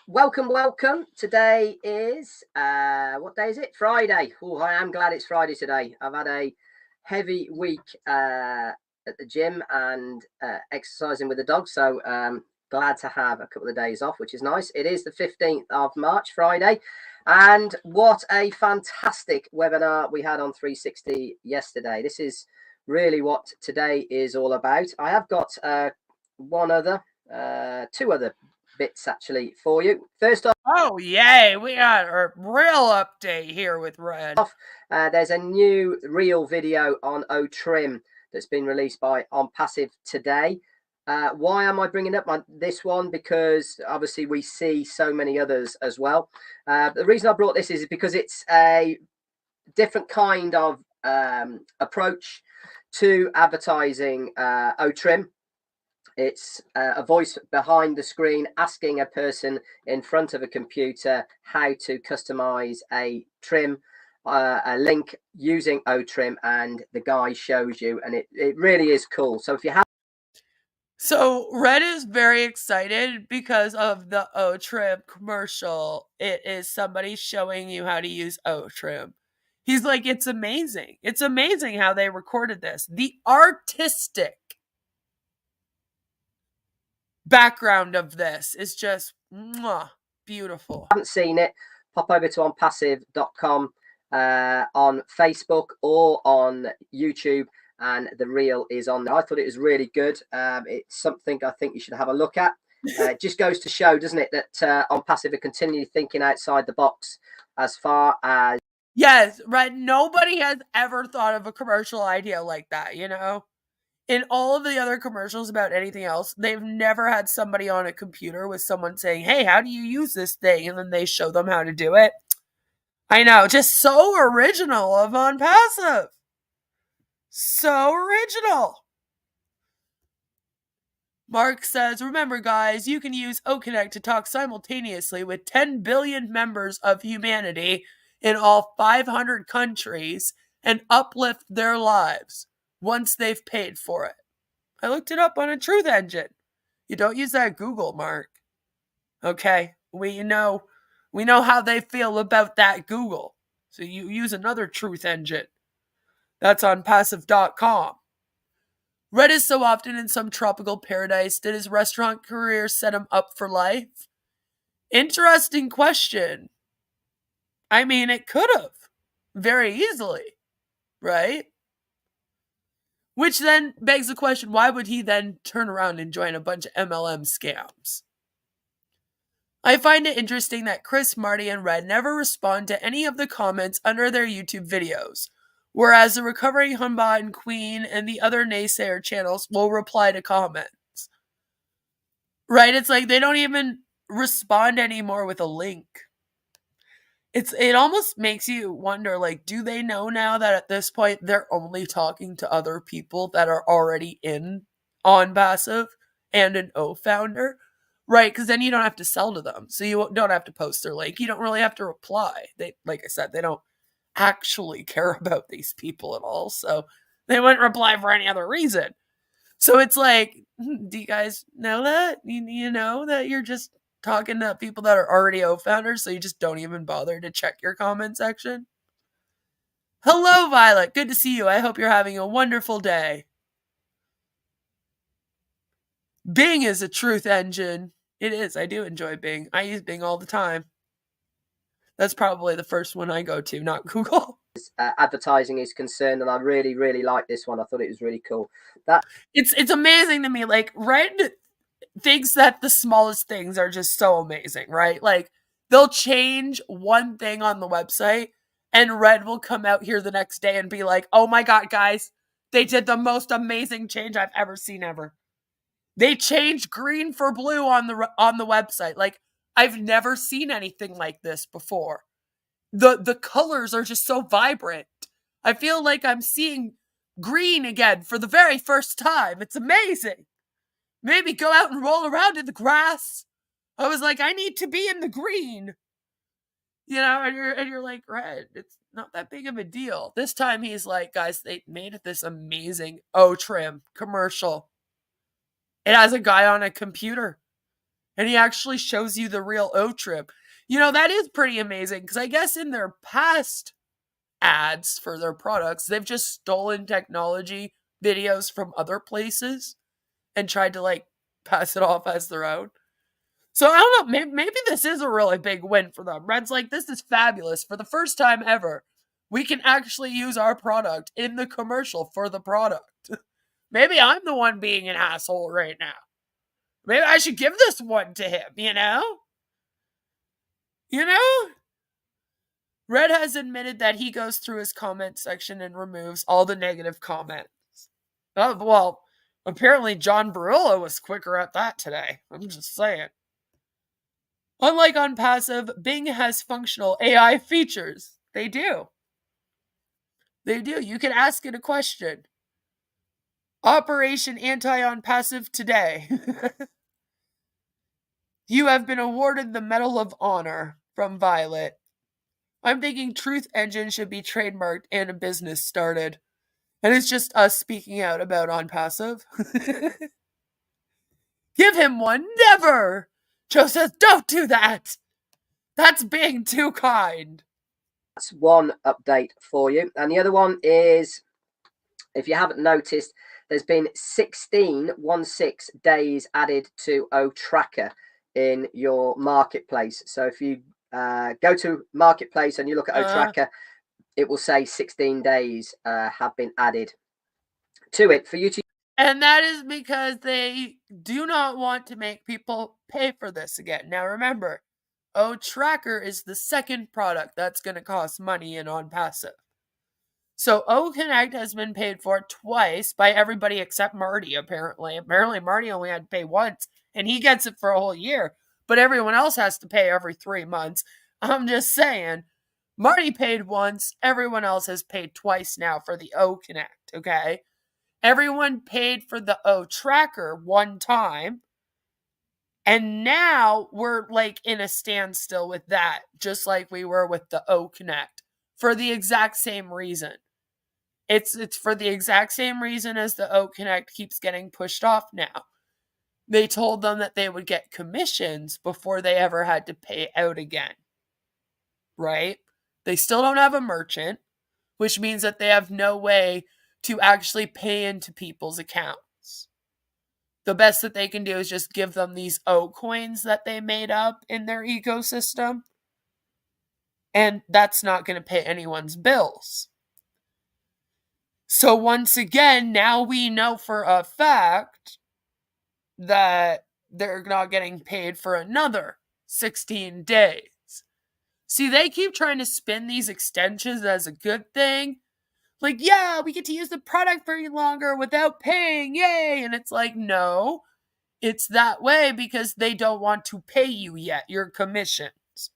Welcome. Today is, what day is it? Friday. Oh, I am glad it's Friday today. I've had a heavy week at the gym and exercising with the dog. So glad to have a couple of days off, which is nice. It is the 15th of March, Friday. And what a fantastic webinar we had on 360 yesterday. This is really what today is all about. I have got two other bits actually for you. First off, oh yay, we got a real update here with Red. There's a new reel video on OTrim that's been released by Onpassive today. Why am I bringing up this one? Because obviously we see so many others as well. The reason I brought this is because it's a different kind of approach to advertising OTrim. It's a voice behind the screen asking a person in front of a computer how to customize a trim, a link using OTrim, and the guy shows you, and it really is cool. So if you have So Red is very excited because of the OTrim commercial. It is somebody showing you how to use OTrim. He's like, it's amazing. It's amazing how they recorded this. The artistic background of this is just beautiful. If you haven't seen it, pop over to onpassive.com on Facebook or on YouTube, and the reel is on there. I thought it was really good. It's something I think you should have a look at. It just goes to show, doesn't it, that Onpassive are continually thinking outside the box as far as... Yes, right. Nobody has ever thought of a commercial idea like that, you know? In all of the other commercials about anything else, they've never had somebody on a computer with someone saying, hey, how do you use this thing? And then they show them how to do it. I know, just so original of Onpassive. So original. Mark says, remember guys, you can use OConnect to talk simultaneously with 10 billion members of humanity in all 500 countries and uplift their lives once they've paid for it. I looked it up on a truth engine. You don't use that Google, Mark. Okay? We know how they feel about that Google. So you use another truth engine. That's Onpassive.com. Red is so often in some tropical paradise. Did his restaurant career set him up for life? Interesting question. I mean, it could have. Very easily. Right? Which then begs the question, why would he then turn around and join a bunch of MLM scams? I find it interesting that Chris, Marty, and Red never respond to any of the comments under their YouTube videos, whereas the Recovering Humbot and Queen and the other naysayer channels will reply to comments. Right? It's like they don't even respond anymore with a link. It almost makes you wonder, like, do they know now that at this point they're only talking to other people that are already in Onpassive and an O founder? Right, because then you don't have to sell to them. So you don't have to post their link. You don't really have to reply. They, like I said, they don't actually care about these people at all. So they wouldn't reply for any other reason. So it's like, do you guys know that? You know that you're just talking to people that are already O founders, so you just don't even bother to check your comment section? Hello, Violet. Good to see you. I hope you're having a wonderful day. Bing is a truth engine. It is. I do enjoy Bing. I use Bing all the time. That's probably the first one I go to, not Google. Advertising is concerned, and I really, really like this one. I thought it was really cool. It's amazing to me. Like, Red thinks that the smallest things are just so amazing, right? Like, they'll change one thing on the website, and Red will come out here the next day and be like, oh my God, guys, they did the most amazing change I've ever seen ever. They changed green for blue on the website. Like, I've never seen anything like this before. The colors are just so vibrant. I feel like I'm seeing green again for the very first time. It's amazing. Maybe go out and roll around in the grass. I was like, I need to be in the green. You know, and you're like, Red, it's not that big of a deal. This time he's like, guys, they made this amazing O trim commercial. It has a guy on a computer, and he actually shows you the real O trim. You know, that is pretty amazing, because I guess in their past ads for their products, they've just stolen technology videos from other places and tried to, like, pass it off as their own. So I don't know, maybe this is a really big win for them. Red's like, this is fabulous. For the first time ever, we can actually use our product in the commercial for the product. Maybe I'm the one being an asshole right now. Maybe I should give this one to him, you know? You know? Red has admitted that he goes through his comment section and removes all the negative comments. Oh, well, apparently John Barillo was quicker at that today. I'm just saying. Unlike Onpassive, Bing has functional AI features. They do. They do. You can ask it a question. Operation Anti-Onpassive today. You have been awarded the Medal of Honor from Violet. I'm thinking Truth Engine should be trademarked and a business started. And it's just us speaking out about Onpassive. Give him one. Never! Joe says, don't do that. That's being too kind. That's one update for you. And the other one is, if you haven't noticed, there's been 16 days added to O Tracker in your marketplace. So if you go to marketplace and you look at O Tracker, it will say 16 days have been added to it for you to. And that is because they do not want to make people pay for this again. Now remember, O Tracker is the second product that's going to cost money in Onpassive. So O Connect has been paid for twice by everybody except Marty, apparently. Apparently Marty only had to pay once, and he gets it for a whole year. But everyone else has to pay every 3 months. I'm just saying, Marty paid once, everyone else has paid twice now for the O Connect, okay? Everyone paid for the O Tracker one time, and now we're like in a standstill with that, just like we were with the O Connect, for the exact same reason. It's for the exact same reason as the O Connect keeps getting pushed off now. They told them that they would get commissions before they ever had to pay out again. Right? They still don't have a merchant, which means that they have no way to actually pay into people's accounts. The best that they can do is just give them these O coins that they made up in their ecosystem. And that's not going to pay anyone's bills. So once again, now we know for a fact that they're not getting paid for another 16 days. See, they keep trying to spin these extensions as a good thing. Like, yeah, we get to use the product for longer without paying, yay! And it's like, no, it's that way because they don't want to pay you yet, your commissions,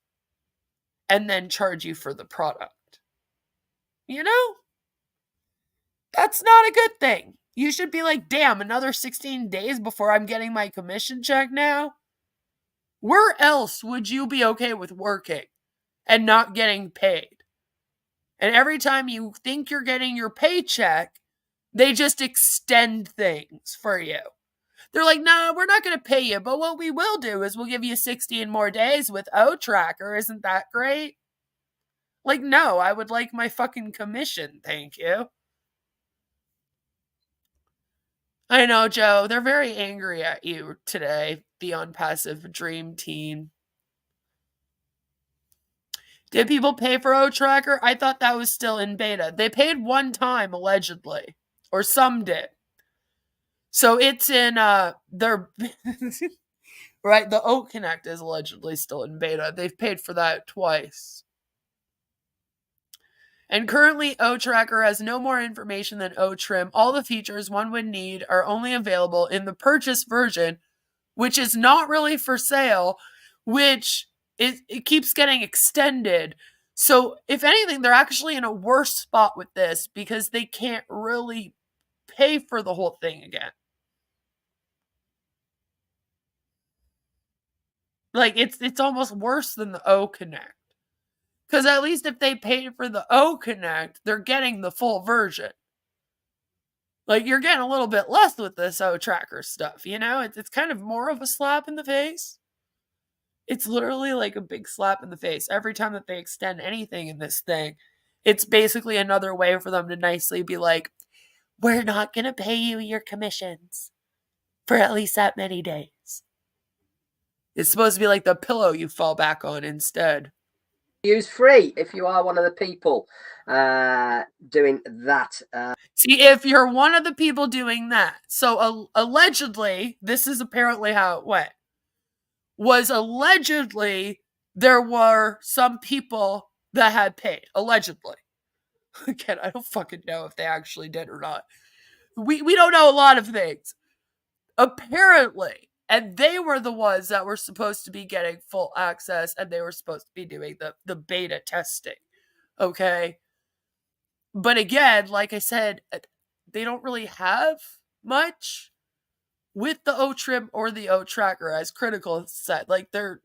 and then charge you for the product. You know? That's not a good thing. You should be like, damn, another 16 days before I'm getting my commission check now? Where else would you be okay with working and not getting paid? And every time you think you're getting your paycheck, they just extend things for you. They're like, no, we're not going to pay you, but what we will do is we'll give you 16 more days with O-Tracker. Isn't that great? Like, no, I would like my fucking commission, thank you. I know, Joe, they're very angry at you today, the Onpassive Dream Team. Did people pay for O-Tracker? I thought that was still in beta. They paid one time, allegedly. Or some did. So it's in their... right, the O Connect is allegedly still in beta. They've paid for that twice. And currently, O-Tracker has no more information than O-Trim. All the features one would need are only available in the purchase version, which is not really for sale, which it keeps getting extended. So, if anything, they're actually in a worse spot with this because they can't really pay for the whole thing again. Like, it's almost worse than the O Connect. Because at least if they paid for the O Connect, they're getting the full version. Like, you're getting a little bit less with this O-Tracker stuff, you know? It's kind of more of a slap in the face. It's literally like a big slap in the face. Every time that they extend anything in this thing, it's basically another way for them to nicely be like, we're not going to pay you your commissions for at least that many days. It's supposed to be like the pillow you fall back on instead. Use free if you are one of the people doing that. See, if you're one of the people doing that, so allegedly, this is apparently how it went, was allegedly there were some people that had paid, allegedly. Again, I don't fucking know if they actually did or not. We don't know a lot of things. Apparently, and they were the ones that were supposed to be getting full access, and they were supposed to be doing the beta testing. Okay? But again, like I said, they don't really have much with the O-Trim or the O-Tracker, as Critical said. Like, they're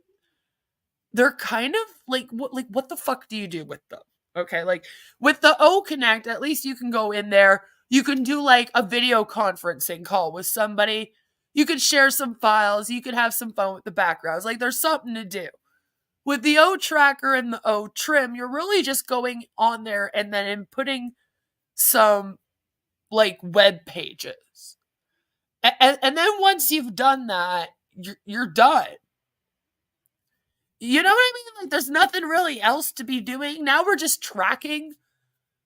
kind of like what the fuck do you do with them? Okay, like with the O Connect, at least you can go in there. You can do like a video conferencing call with somebody. You could share some files. You could have some fun with the backgrounds. Like, there's something to do. With the O-Tracker and the O-Trim, you're really just going on there and then inputting some, like, web pages. And then once you've done that, you're done. You know what I mean? Like, there's nothing really else to be doing. Now we're just tracking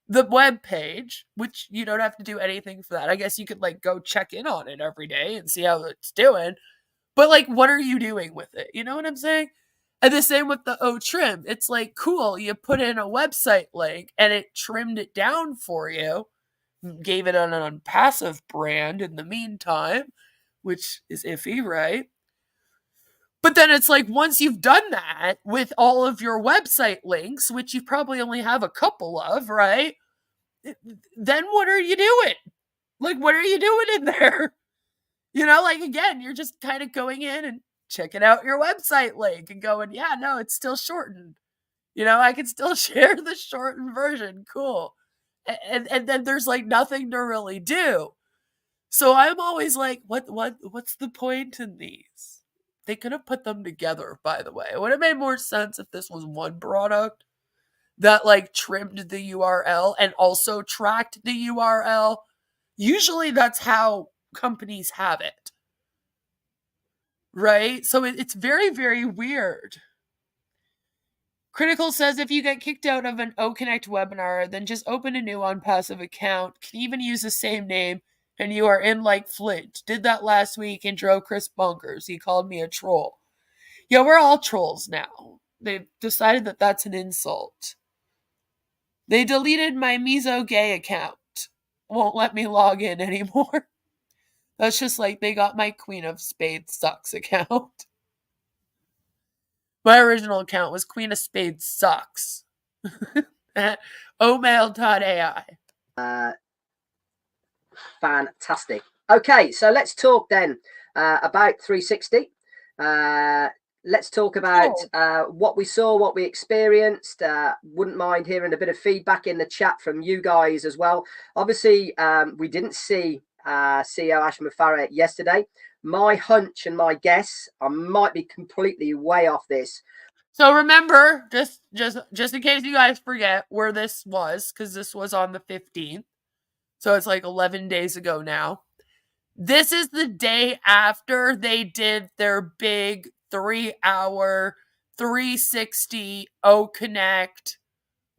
the web page, which you don't have to do anything for that. I guess you could, like, go check in on it every day and see how it's doing. But, like, what are you doing with it? You know what I'm saying? And the same with the O-Trim. It's like, cool, you put in a website link and it trimmed it down for you. Gave it an Onpassive brand in the meantime, which is iffy, right? But then it's like, once you've done that with all of your website links, which you probably only have a couple of, right? Then what are you doing? Like, what are you doing in there? You know, like, again, you're just kind of going in and checking out your website link and going, yeah, no, it's still shortened. You know, I can still share the shortened version. Cool. and then there's like nothing to really do. So I'm always like, what's the point in these? They could have put them together, by the way. It would have made more sense if this was one product that like trimmed the URL and also tracked the URL. Usually that's how companies have it. Right? So it's very, very weird. Critical says if you get kicked out of an OConnect webinar, then just open a new Onpassive account. Can even use the same name, and you are in like Flint. Did that last week and drove Chris bonkers. He called me a troll. Yeah, we're all trolls now. They've decided that that's an insult. They deleted my Miso Gay account. Won't let me log in anymore. That's just like they got my Queen of Spades Sucks account. My original account was Queen of Spades Sucks at omail.ai. Fantastic. Okay, so let's talk then about 360. Let's talk about what we saw, what we experienced. Wouldn't mind hearing a bit of feedback in the chat from you guys as well. Obviously, we didn't see CEO Ash Mufareh yesterday. My hunch and my guess, I might be completely way off this. So remember, just in case you guys forget where this was, because this was on the 15th. So it's like 11 days ago now. This is the day after they did their big 3-hour 360 OConnect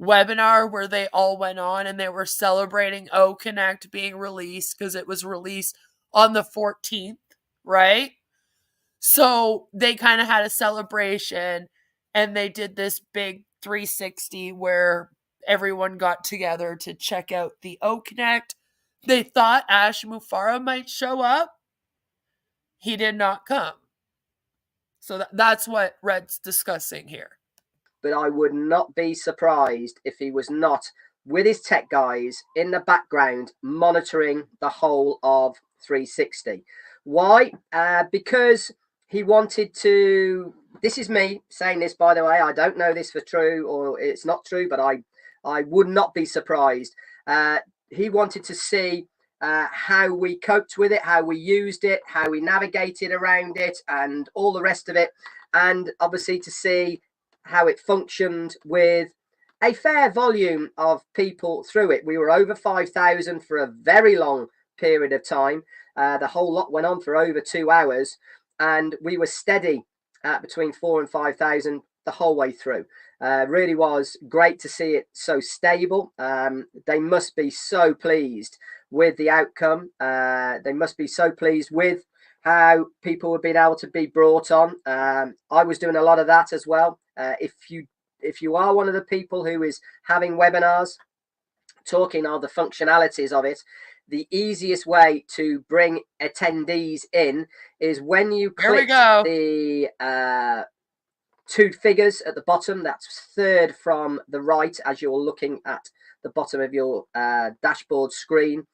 webinar where they all went on and they were celebrating OConnect being released because it was released on the 14th, right? So they kind of had a celebration and they did this big 360 where everyone got together to check out the OConnect. They thought Ash Mufareh might show up. He did not come. So that's what Red's discussing here. But I would not be surprised if he was not with his tech guys in the background monitoring the whole of 360. Why? Because he wanted to... This is me saying this, by the way. I don't know this for true or it's not true, but I would not be surprised. He wanted to see how we coped with it, how we used it, how we navigated around it, and all the rest of it. And obviously to see how it functioned with a fair volume of people through it. We were over 5,000 for a very long period of time. The whole lot went on for over 2 hours, and we were steady at between 4,000 and 5,000 the whole way through. Really was great to see it so stable. They must be so pleased with the outcome. They must be so pleased with how people have been able to be brought on. I was doing a lot of that as well. If you are one of the people who is having webinars, talking of the functionalities of it, the easiest way to bring attendees in is when you click the 2 figures at the bottom. That's third from the right as you're looking at the bottom of your dashboard screen.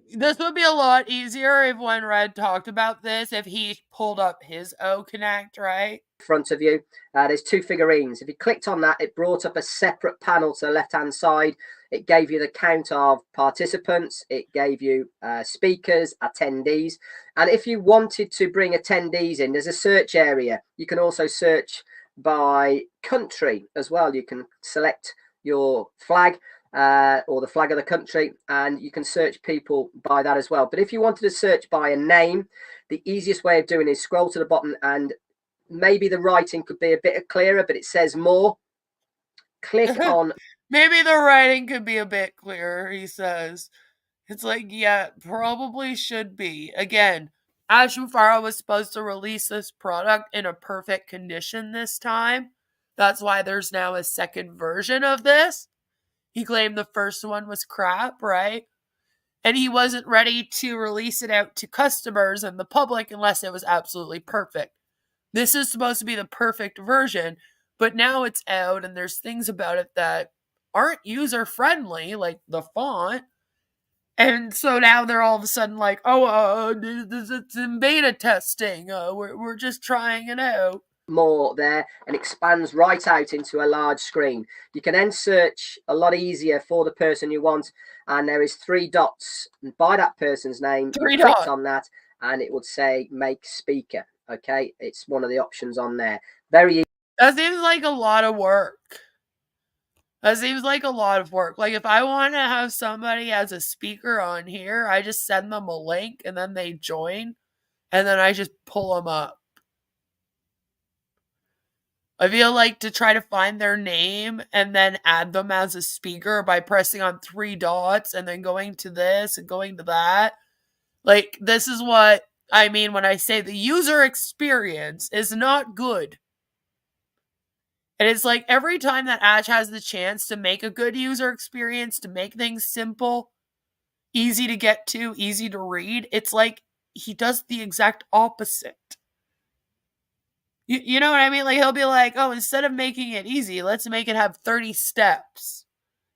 This would be a lot easier if when Red talked about this, if he pulled up his OConnect, right? Front of you, there's 2 figurines. If you clicked on that, it brought up a separate panel to the left-hand side. It gave you the count of participants. It gave you speakers, attendees. And if you wanted to bring attendees in, there's a search area. You can also search by country as well. You can select your flag or the flag of the country, and you can search people by that as well. But if you wanted to search by a name, the easiest way of doing it is scroll to the bottom, and maybe the writing could be a bit clearer, but it says more. Click on... Maybe the writing could be a bit clearer, he says. It's like, yeah, probably should be. Again, Ash Mufareh was supposed to release this product in a perfect condition this time. That's why there's now a second version of this. He claimed the first one was crap, right? And he wasn't ready to release it out to customers and the public unless it was absolutely perfect. This is supposed to be the perfect version, but now it's out and there's things about it that aren't user-friendly, like the font. And so now they're all of a sudden like, it's in beta testing. We're just trying it out. more there and expands right out into a large screen. You can then search a lot easier for the person you want, and there is 3 dots, and by that person's name, you clicked on that and it would say make speaker. Okay, it's one of the options on there. Very easy. That seems like a lot of work. That seems like a lot of work. Like, if I want to have somebody as a speaker on here, I just send them a link and then they join, and then I just pull them up. I feel like to try to find their name and then add them as a speaker by pressing on 3 dots and then going to this and going to that. Like, this is what I mean when I say the user experience is not good. And it's like every time that Ash has the chance to make a good user experience, to make things simple, easy to get to, easy to read, it's like he does the exact opposite. You know what I mean? Like, he'll be like, oh, instead of making it easy, let's make it have 30 steps.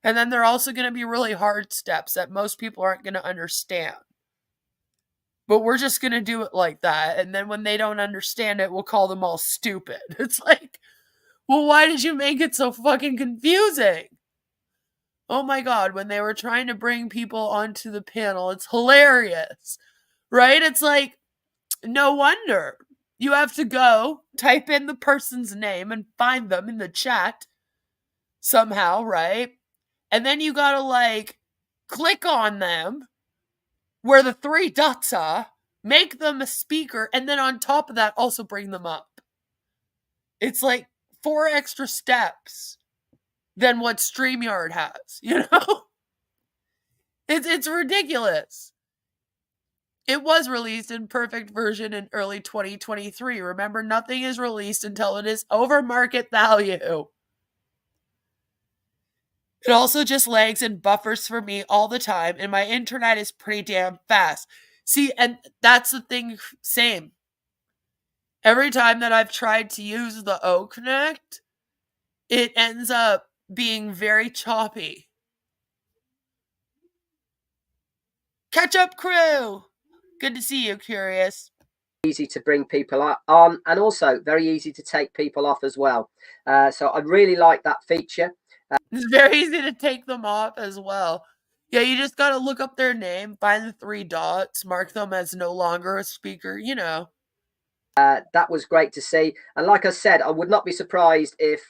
And then they're also going to be really hard steps that most people aren't going to understand. But we're just going to do it like that. And then when they don't understand it, we'll call them all stupid. It's like, well, why did you make it so fucking confusing? Oh my God, when they were trying to bring people onto the panel, it's hilarious, right? It's like, no wonder. You have to go type in the person's name and find them in the chat somehow, right? And then you gotta like click on them where the 3 dots are, make them a speaker, and then on top of that, also bring them up. It's like 4 extra steps than what StreamYard has, you know? It's ridiculous. It was released in perfect version in early 2023. Remember, nothing is released until it is over market value. It also just lags and buffers for me all the time, and my internet is pretty damn fast. See, and that's the thing, same. Every time that I've tried to use the O Connect, it ends up being very choppy. Catch up crew! Good to see you, Curious. Easy to bring people on, and also very easy to take people off as well. So I really like that feature. It's very easy to take them off as well. Yeah, you just gotta look up their name, find the 3 dots, mark them as no longer a speaker, you know. That was great to see. And like I said, I would not be surprised if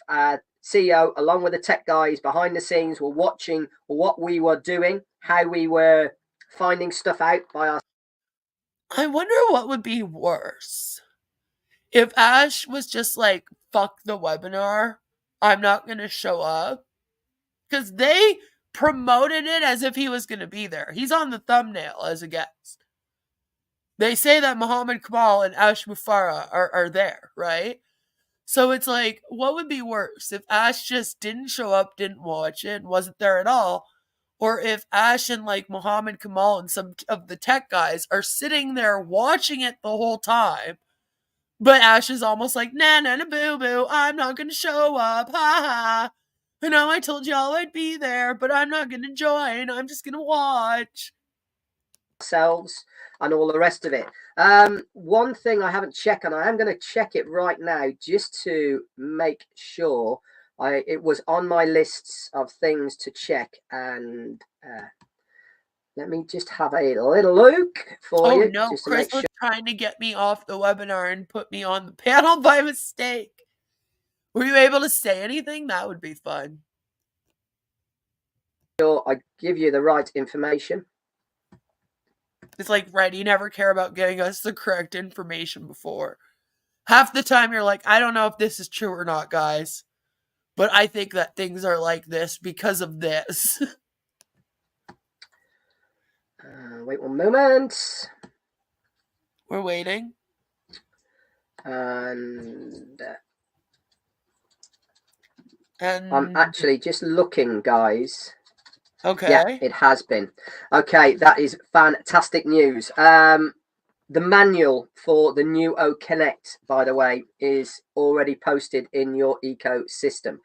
CEO, along with the tech guys behind the scenes, were watching what we were doing, how we were finding stuff out by ourselves. I wonder what would be worse. If Ash was just like, fuck the webinar, I'm not going to show up. Because they promoted it as if he was going to be there. He's on the thumbnail as a guest. They say that Muhammad Kamal and Ash Mufareh are there, right? So it's like, what would be worse? If Ash just didn't show up, didn't watch it, wasn't there at all? Or if Ash and like Muhammad Kamal and some of the tech guys are sitting there watching it the whole time, but Ash is almost like, nah, boo boo, I'm not going to show up, ha ha. I know I told y'all I'd be there, but I'm not going to join. I'm just going to watch. Ourselves and all the rest of it. One thing I haven't checked, and I am going to check it right now just to make sure. It was on my lists of things to check, and let me just have a little look for you. Oh no, just to Chris was trying to get me off the webinar and put me on the panel by mistake. Were you able to say anything? That would be fun. Sure, I give you the right information. It's like, Red, you never care about getting us the correct information before. Half the time you're like, I don't know if this is true or not, guys. But I think that things are like this because of this. Wait one moment. We're waiting. And I'm actually just looking, guys. Okay. Yeah, it has been. Okay, that is fantastic news. The manual for the new O Connect, by the way, is already posted in your ecosystem.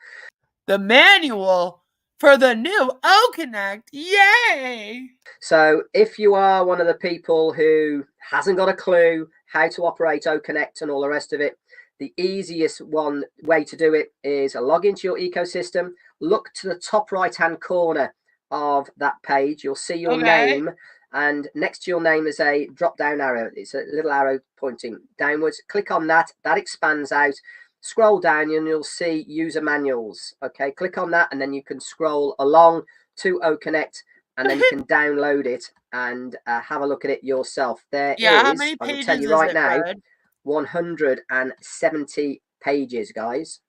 The manual for the new O Connect, yay! So if you are one of the people who hasn't got a clue how to operate O Connect and all the rest of it, The easiest way to do it is log into your ecosystem, look to the top right-hand corner of that page. You'll see your name, and next to your name is a drop-down arrow. It's a little arrow pointing downwards. Click on that. That expands out. Scroll down and you'll see user manuals. Okay, click on that and then you can scroll along to OConnect, and then you can download it and have a look at it yourself. There is, how many I will pages tell you right is it, now, Fred? 170 pages, guys.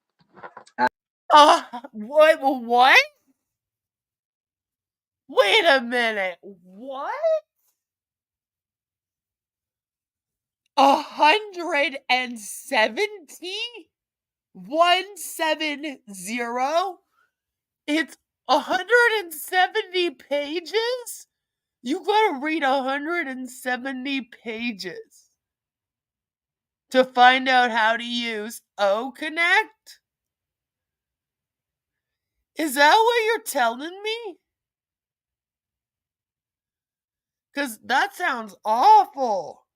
What? Wait a minute. What? 170? 170? It's 170 pages? You gotta read 170 pages to find out how to use OConnect? Is that what you're telling me? Because that sounds awful.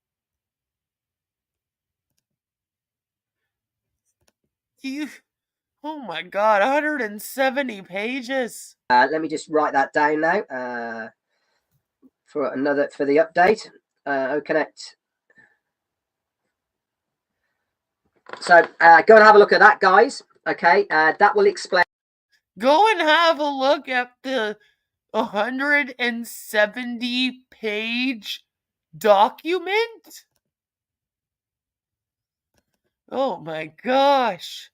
Oh my God, 170 pages. Let me just write that down now for the update. OConnect. So go and have a look at that, guys. Okay, that will explain. Go and have a look at the 170 page document. Oh my gosh.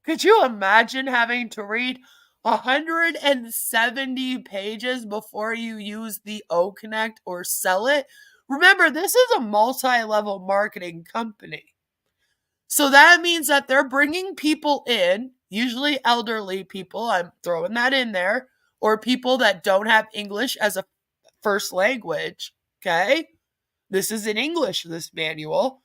Could you imagine having to read 170 pages before you use the OConnect or sell it? Remember, this is a multi-level marketing company. So that means that they're bringing people in, usually elderly people, I'm throwing that in there, or people that don't have English as a first language, okay? This is in English, this manual.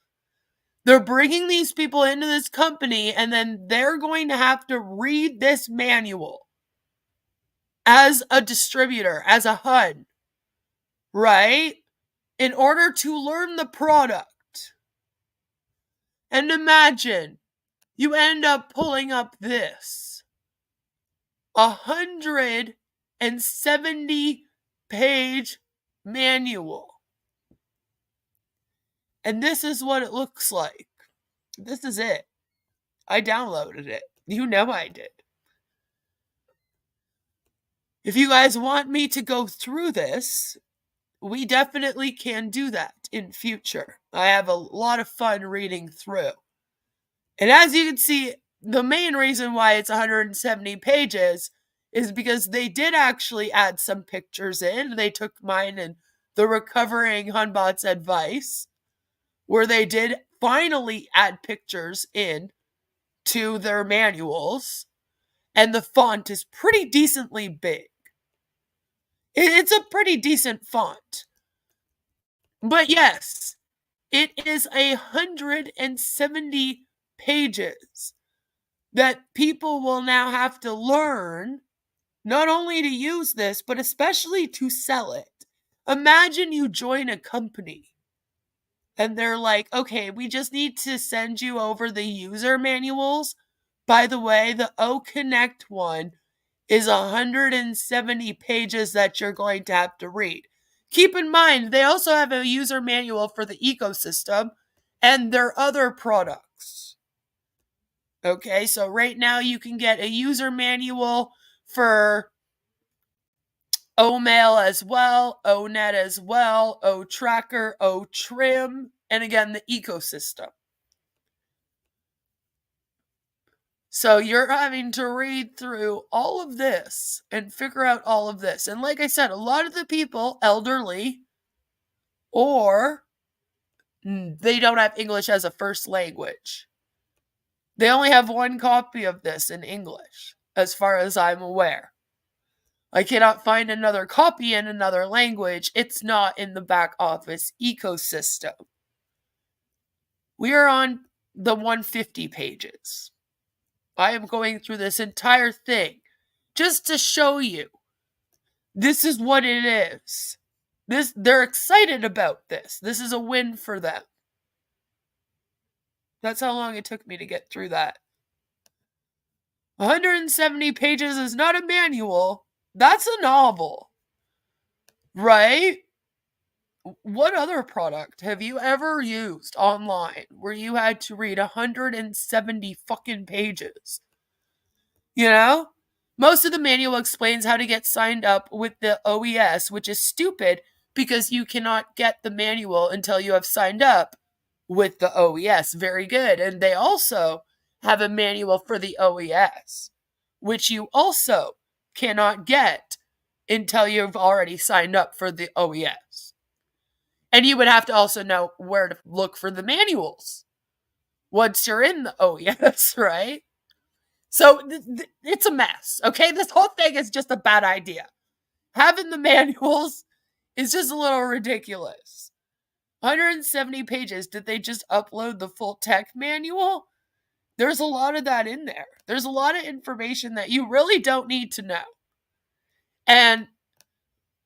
They're bringing these people into this company, and then they're going to have to read this manual as a distributor, as a HUD, right? In order to learn the product. And imagine you end up pulling up this 170 page manual. And this is what it looks like. This is it. I downloaded it. You know I did. If you guys want me to go through this, we definitely can do that in future. I have a lot of fun reading through. And as you can see, the main reason why it's 170 pages is because they did actually add some pictures in. They took mine and the Recovering Hunbot's advice, where they did finally add pictures in to their manuals, and the font is pretty decently big. It's a pretty decent font. But yes, it is 170 pages that people will now have to learn, not only to use this, but especially to sell it. Imagine you join a company and they're like, okay, we just need to send you over the user manuals. By the way, the OConnect one is 170 pages that you're going to have to read. Keep in mind, they also have a user manual for the ecosystem and their other products. Okay, so right now you can get a user manual for OMail as well, ONet as well, OTracker, OTrim, and again, the ecosystem. So you're having to read through all of this and figure out all of this. And like I said, a lot of the people, elderly, or they don't have English as a first language. They only have one copy of this in English, as far as I'm aware. I cannot find another copy in another language. It's not in the back office ecosystem. We are on the 150 pages. I am going through this entire thing just to show you this is what it is. They're excited about this. This is a win for them. That's how long it took me to get through that. 170 pages is not a manual. That's a novel. Right? What other product have you ever used online where you had to read 170 fucking pages? You know? Most of the manual explains how to get signed up with the OES, which is stupid because you cannot get the manual until you have signed up with the OES. Very good. And they also have a manual for the OES, which you also cannot get until you've already signed up for the OES. And you would have to also know where to look for the manuals once you're in the OES, right? So it's a mess, okay? This whole thing is just a bad idea. Having the manuals is just a little ridiculous. 170 pages. Did they just upload the full tech manual? There's a lot of that in there. There's a lot of information that you really don't need to know. And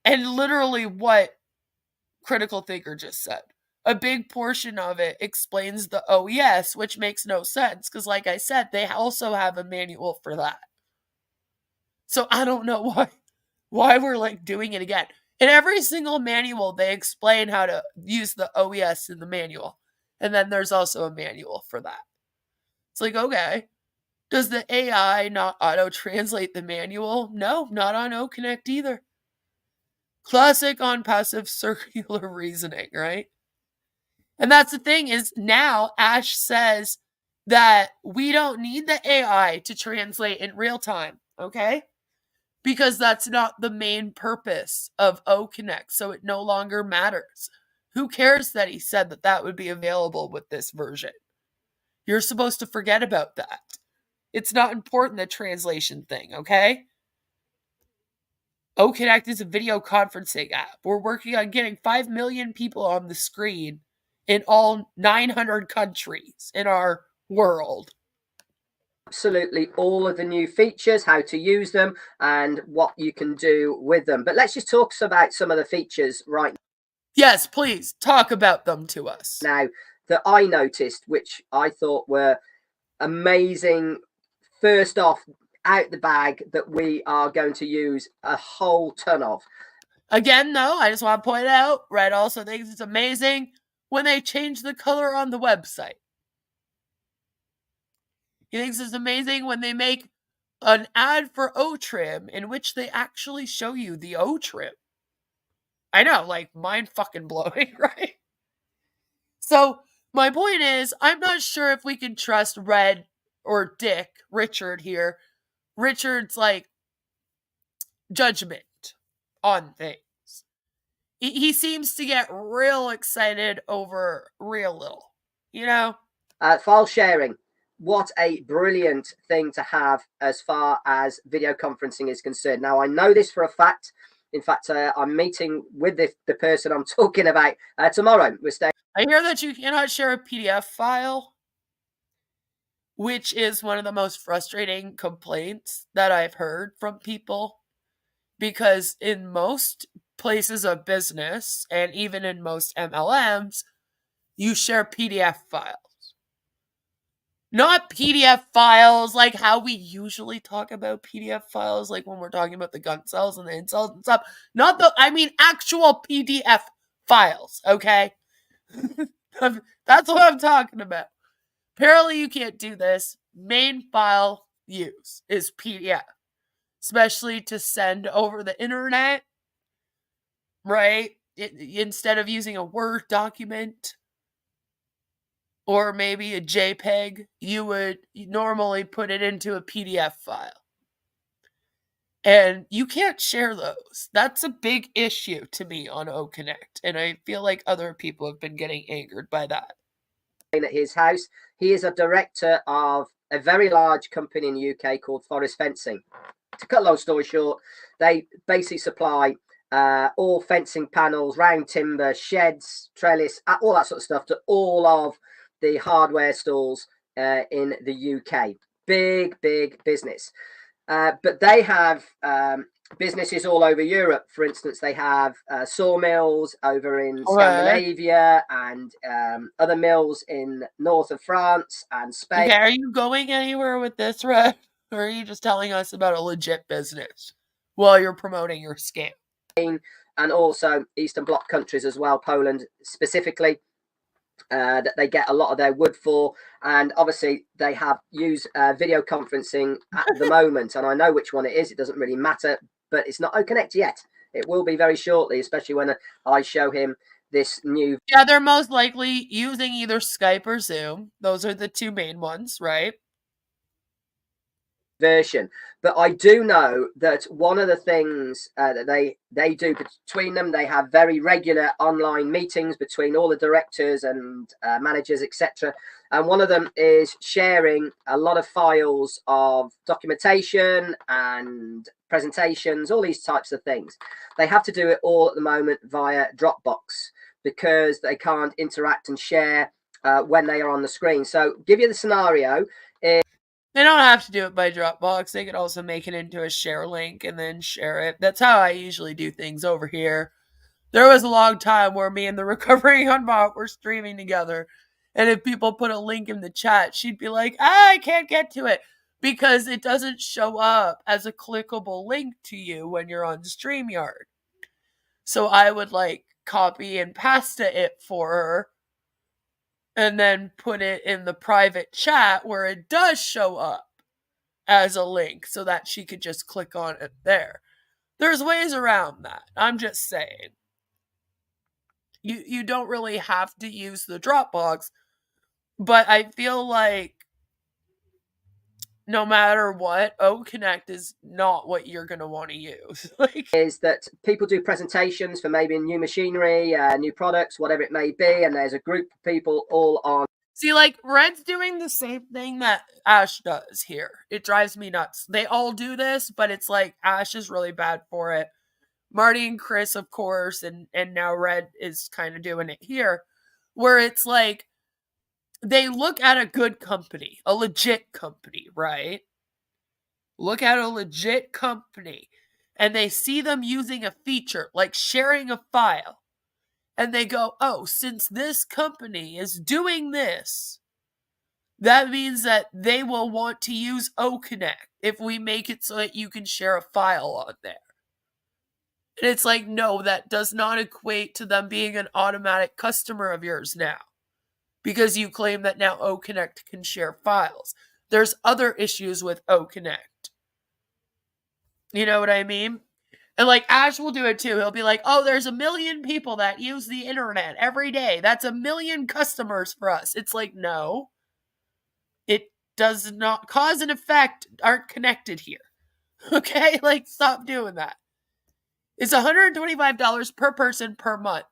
literally what Critical Thinker just said. A big portion of it explains the OES, which makes no sense because, like I said, they also have a manual for that. So I don't know why we're like doing it again. In every single manual, they explain how to use the OES in the manual. And then there's also a manual for that. It's like, okay, does the AI not auto-translate the manual? No, not on OConnect either. Classic Onpassive circular reasoning, right? And that's the thing is now Ash says that we don't need the AI to translate in real time, okay? Because that's not the main purpose of OConnect, so it no longer matters. Who cares that he said that that would be available with this version? You're supposed to forget about that. It's not important, the translation thing, okay? OConnect is a video conferencing app. We're working on getting 5 million people on the screen in all 900 countries in our world. Absolutely all of the new features, how to use them, and what you can do with them. But let's just talk about some of the features right now. Yes, please talk about them to us. Now, that I noticed, which I thought were amazing, first off, out the bag, that we are going to use a whole ton of. Again, though, I just want to point out, Red also thinks it's amazing when they change the color on the website. He thinks it's amazing when they make an ad for O-Trim in which they actually show you the O-Trim. I know, like, mind fucking blowing, right? So, my point is, I'm not sure if we can trust Red or Richard here. Richard's, like, judgment on things. He seems to get real excited over real little, you know? File sharing. What a brilliant thing to have as far as video conferencing is concerned. Now, I know this for a fact. In fact, I'm meeting with the person I'm talking about tomorrow. I hear that you cannot share a PDF file, which is one of the most frustrating complaints that I've heard from people. Because in most places of business, and even in most MLMs, you share PDF files. Not PDF files like how we usually talk about PDF files, like when we're talking about the gun cells and the incels and stuff. I mean actual PDF files, okay? That's what I'm talking about. Apparently you can't do this. Main file use is PDF. Especially to send over the internet, right? Instead of using a Word document or maybe a JPEG, you would normally put it into a PDF file. And you can't share those. That's a big issue to me on OConnect. And I feel like other people have been getting angered by that. At his house, he is a director of a very large company in the UK called Forest Fencing. To cut a long story short, they basically supply all fencing panels, round timber, sheds, trellis, all that sort of stuff to all of the hardware stores in the UK. Big business. But they have businesses all over Europe. For instance, they have sawmills over in Scandinavia and other mills in north of France and Spain. Okay, are you going anywhere with this, Red? Or are you just telling us about a legit business while you're promoting your scam? And also Eastern Bloc countries as well, Poland specifically, that they get a lot of their wood for. And obviously they have used video conferencing at the moment. And I know which one it is. It doesn't really matter, but it's not Oconnect yet. It will be very shortly, especially when I show him this new. Yeah, they're most likely using either Skype or Zoom. Those are the two main ones, right? Version. But I do know that one of the things that they do between them, they have very regular online meetings between all the directors and managers, etc. And one of them is sharing a lot of files of documentation and presentations, all these types of things. They have to do it all at the moment via Dropbox because they can't interact and share when they are on the screen. So give you the scenario. They don't have to do it by Dropbox. They could also make it into a share link and then share it. That's how I usually do things over here. There was a long time where me and the recovering unbot were streaming together. And if people put a link in the chat, she'd be like, I can't get to it. Because it doesn't show up as a clickable link to you when you're on StreamYard. So I would copy and pasta it for her. And then put it in the private chat where it does show up as a link so that she could just click on it there. There's ways around that. I'm just saying. You don't really have to use the Dropbox, but I feel like no matter what, Oconnect is not what you're going to want to use. Is that people do presentations for maybe new machinery, new products, whatever it may be, and there's a group of people all on. See, Red's doing the same thing that Ash does here. It drives me nuts. They all do this, but it's Ash is really bad for it. Marty and Chris, of course, and now Red is kind of doing it here, where it's they look at a good company, a legit company, right? Look at a legit company, and they see them using a feature, like sharing a file, and they go, oh, since this company is doing this, that means that they will want to use Oconnect if we make it so that you can share a file on there. And it's no, that does not equate to them being an automatic customer of yours now. Because you claim that now Oconnect can share files. There's other issues with Oconnect. You know what I mean? And Ash will do it too. He'll be like, oh, there's 1 million people that use the internet every day. That's 1 million customers for us. It's no. It does not, cause and effect aren't connected here. Okay? Stop doing that. It's $125 per person per month.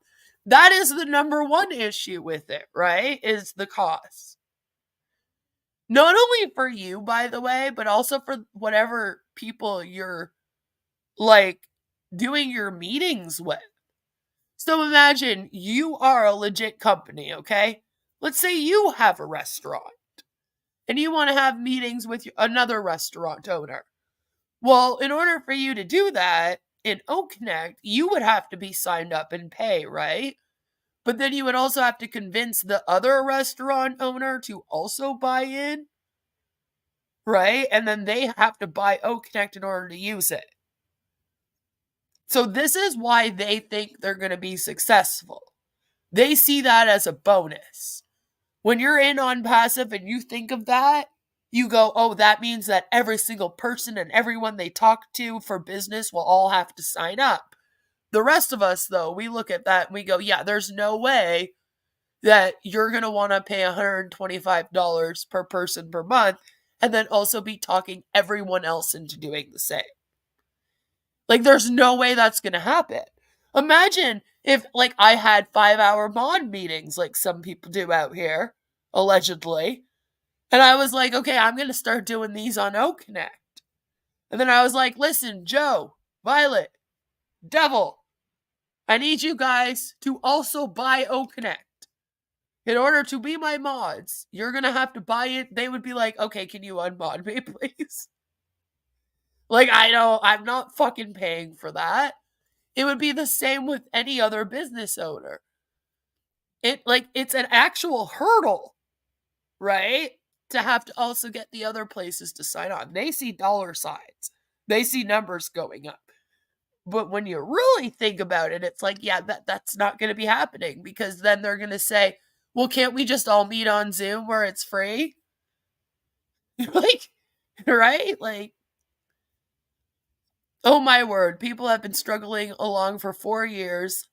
That is the number one issue with it, right? Is the cost. Not only for you, by the way, but also for whatever people you're doing your meetings with. So imagine you are a legit company, okay? Let's say you have a restaurant and you want to have meetings with another restaurant owner. Well, in order for you to do that in Oconnect, you would have to be signed up and pay, right? But then you would also have to convince the other restaurant owner to also buy in, right? And then they have to buy Oconnect in order to use it. So this is why they think they're going to be successful. They see that as a bonus. When you're in Onpassive and you think of that, you go, oh, that means that every single person and everyone they talk to for business will all have to sign up. The rest of us, though, we look at that and we go, yeah, there's no way that you're going to want to pay $125 per person per month and then also be talking everyone else into doing the same. There's no way that's going to happen. Imagine if, I had 5-hour mod meetings like some people do out here, allegedly. And I was like, okay, I'm going to start doing these on Oconnect. And then I was like, listen, Joe, Violet, Devil, I need you guys to also buy Oconnect. In order to be my mods, you're going to have to buy it. They would be like, okay, can you unmod me, please? Like, I'm not fucking paying for that. It would be the same with any other business owner. It's an actual hurdle, right? To have to also get the other places to sign on. They see dollar signs. They see numbers going up. But when you really think about it, it's like, yeah, that's not going to be happening, because then they're going to say, well, can't we just all meet on Zoom where it's free? Like, right? Like, oh my word, people have been struggling along for 4 years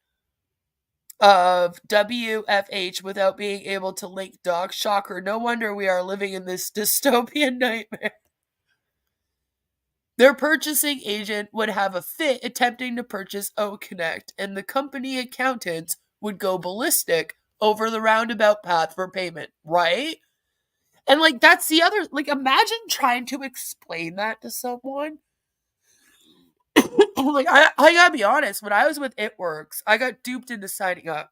of WFH without being able to link docs. Shocker, no wonder we are living in this dystopian nightmare. Their purchasing agent would have a fit attempting to purchase OConnect, and the company accountants would go ballistic over the roundabout path for payment, right? And like, that's the other, like, imagine trying to explain that to someone. Like, I gotta be honest, when I was with It Works, I got duped into signing up.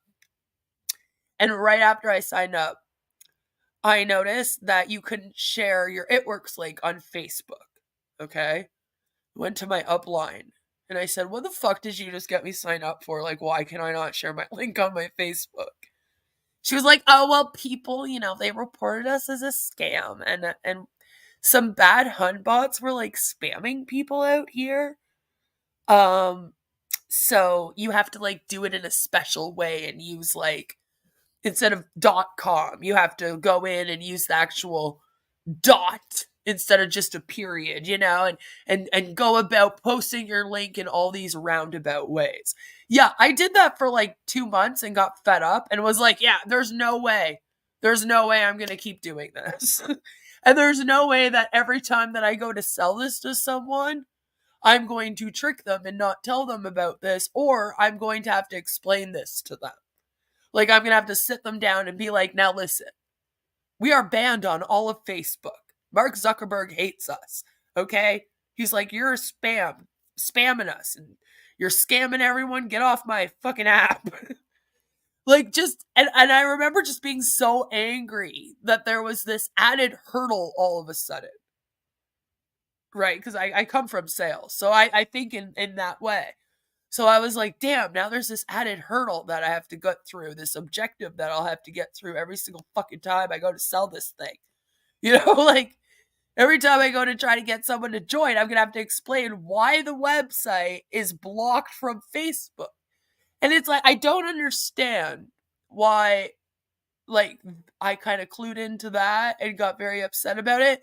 And right after I signed up, I noticed that you couldn't share your It Works link on Facebook. Okay? Went to my upline and I said, what the fuck did you just get me signed up for? Like, why can I not share my link on my Facebook? She was like, oh, well, people, they reported us as a scam, and some bad hun bots were like spamming people out here. So you have to like do it in a special way and use like, instead of .com, you have to go in and use the actual dot instead of just a period, and go about posting your link in all these roundabout ways. Yeah, I did that for like 2 months and got fed up and was like, yeah, there's no way I'm going to keep doing this. And there's no way that every time that I go to sell this to someone, I'm going to trick them and not tell them about this, or I'm going to have to explain this to them. Like, I'm going to have to sit them down and be like, now listen, we are banned on all of Facebook. Mark Zuckerberg hates us, okay? He's like, you're spamming us, and you're scamming everyone. Get off my fucking app. Like, and I remember just being so angry that there was this added hurdle all of a sudden. Right? Because I come from sales, so I think in that way. So I was like, damn, now there's this added hurdle that I have to get through, this objective that I'll have to get through every single fucking time I go to sell this thing. Like, every time I go to try to get someone to join, I'm going to have to explain why the website is blocked from Facebook. And it's like, I don't understand why, like, I kind of clued into that and got very upset about it.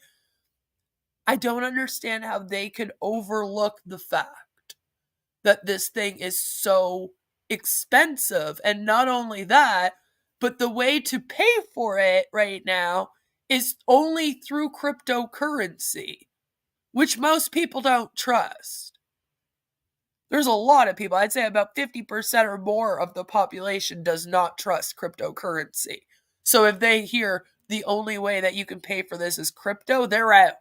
I don't understand how they could overlook the fact that this thing is so expensive. And not only that, but the way to pay for it right now is only through cryptocurrency, which most people don't trust. There's a lot of people, I'd say about 50% or more of the population does not trust cryptocurrency. So if they hear the only way that you can pay for this is crypto, they're out.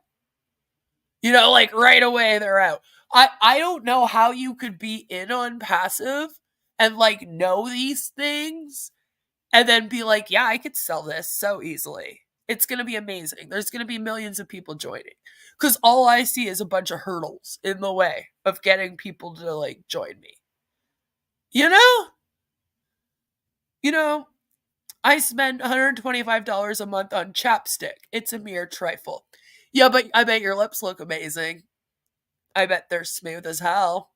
Like, right away they're out. I don't know how you could be in Onpassive and like know these things and then be like, yeah, I could sell this so easily. It's going to be amazing. There's going to be millions of people joining. Because all I see is a bunch of hurdles in the way of getting people to like join me. I spend $125 a month on chapstick. It's a mere trifle. Yeah, but I bet your lips look amazing. I bet they're smooth as hell.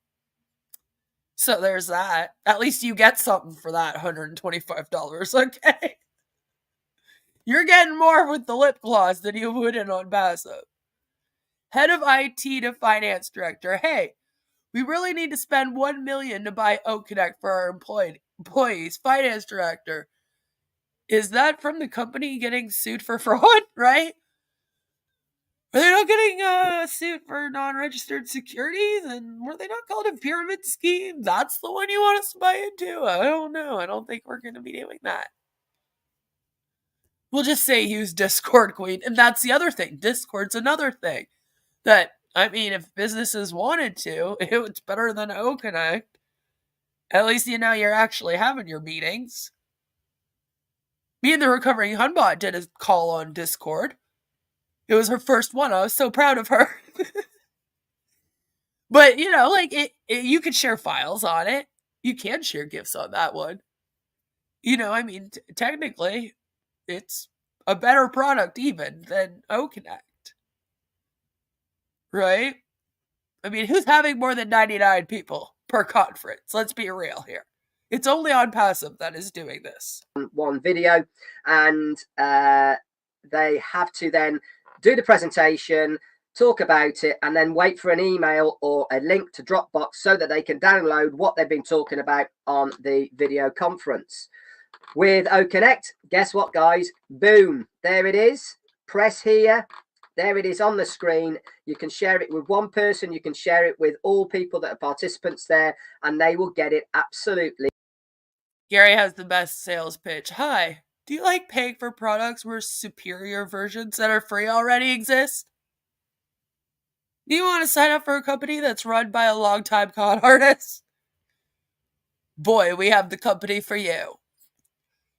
So there's that. At least you get something for that $125, okay? You're getting more with the lip gloss than you would in Onpassive. Head of IT to finance director. Hey, we really need to spend $1 million to buy OConnect for our employees. Finance director. Is that from the company getting sued for fraud, right? Are they not getting sued for non-registered securities? And were they not called a pyramid scheme? That's the one you want us to buy into? I don't know. I don't think we're going to be doing that. We'll just say use Discord, Queen. And that's the other thing. Discord's another thing. That, I mean, if businesses wanted to, it's better than OConnect. At least you're actually having your meetings. Me and the recovering Hunbot did a call on Discord. It was her first one. I was so proud of her. But, you know, like, you can share files on it. You can share GIFs on that one. You know, I mean, technically, it's a better product even than OConnect. Right? I mean, who's having more than 99 people per conference? Let's be real here. It's only Onpassive that is doing this. One video, and they have to then do the presentation, talk about it, and then wait for an email or a link to Dropbox so that they can download what they've been talking about on the video conference. With OConnect, guess what, guys? Boom, there it is. Press here. There it is on the screen. You can share it with one person. You can share it with all people that are participants there, and they will get it absolutely. Gary has the best sales pitch. Hi, do you like paying for products where superior versions that are free already exist? Do you want to sign up for a company that's run by a longtime con artist? Boy, we have the company for you.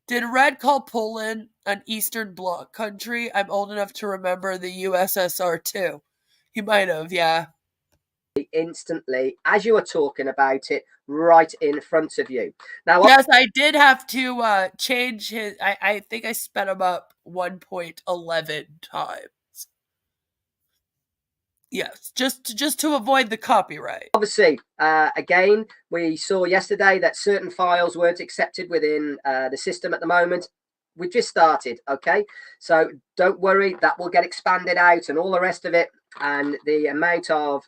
Did Red call Poland an Eastern Bloc country? I'm old enough to remember the USSR too. He might have, yeah. Instantly, as you were talking about it, right in front of you. Now, yes, I did have to change his. I think I sped him up 1.11 times. Yes, just to avoid the copyright. Obviously, again, we saw yesterday that certain files weren't accepted within the system at the moment. We've just started, okay? So don't worry, that will get expanded out and all the rest of it. And the amount of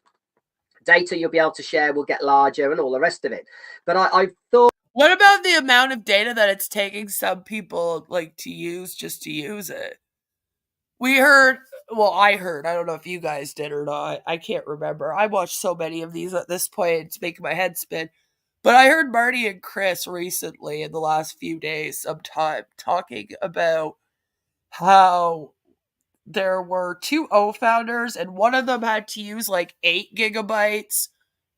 data you'll be able to share will get larger and all the rest of it. But I thought... What about the amount of data that it's taking some people like to use just to use it? We heard... Well, I heard. I don't know if you guys did or not. I can't remember. I watched so many of these at this point. It's making my head spin. But I heard Marty and Chris recently in the last few days sometime talking about how there were 2 O founders and one of them had to use like 8 gigabytes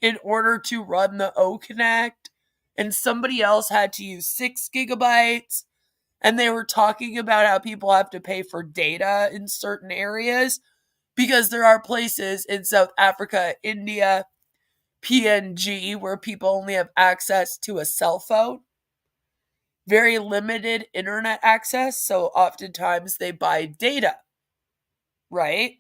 in order to run the O Connect, and somebody else had to use 6 gigabytes. And they were talking about how people have to pay for data in certain areas because there are places in South Africa, India, PNG, where people only have access to a cell phone. Very limited internet access, so oftentimes they buy data, right?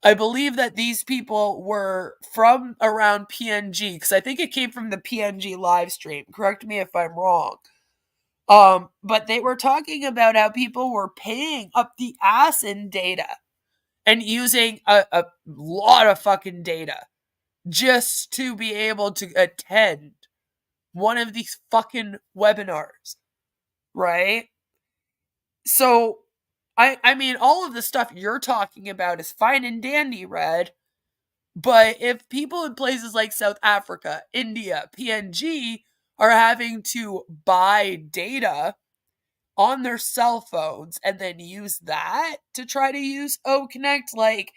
I believe that these people were from around PNG, because I think it came from the PNG live stream. Correct me if I'm wrong. But they were talking about how people were paying up the ass in data and using a lot of fucking data just to be able to attend one of these fucking webinars, right? So, I mean, all of the stuff you're talking about is fine and dandy, Red, but if people in places like South Africa, India, PNG are having to buy data on their cell phones and then use that to try to use OConnect, like,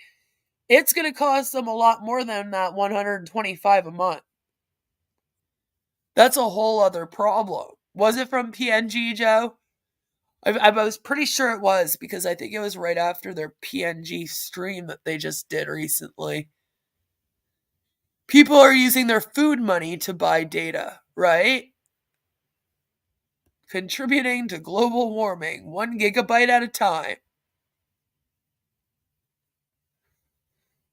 it's going to cost them a lot more than that $125 a month. That's a whole other problem. Was it from PNG, Joe? I was pretty sure it was, because I think it was right after their PNG stream that they just did recently. People are using their food money to buy data, right? Contributing to global warming, 1 gigabyte at a time.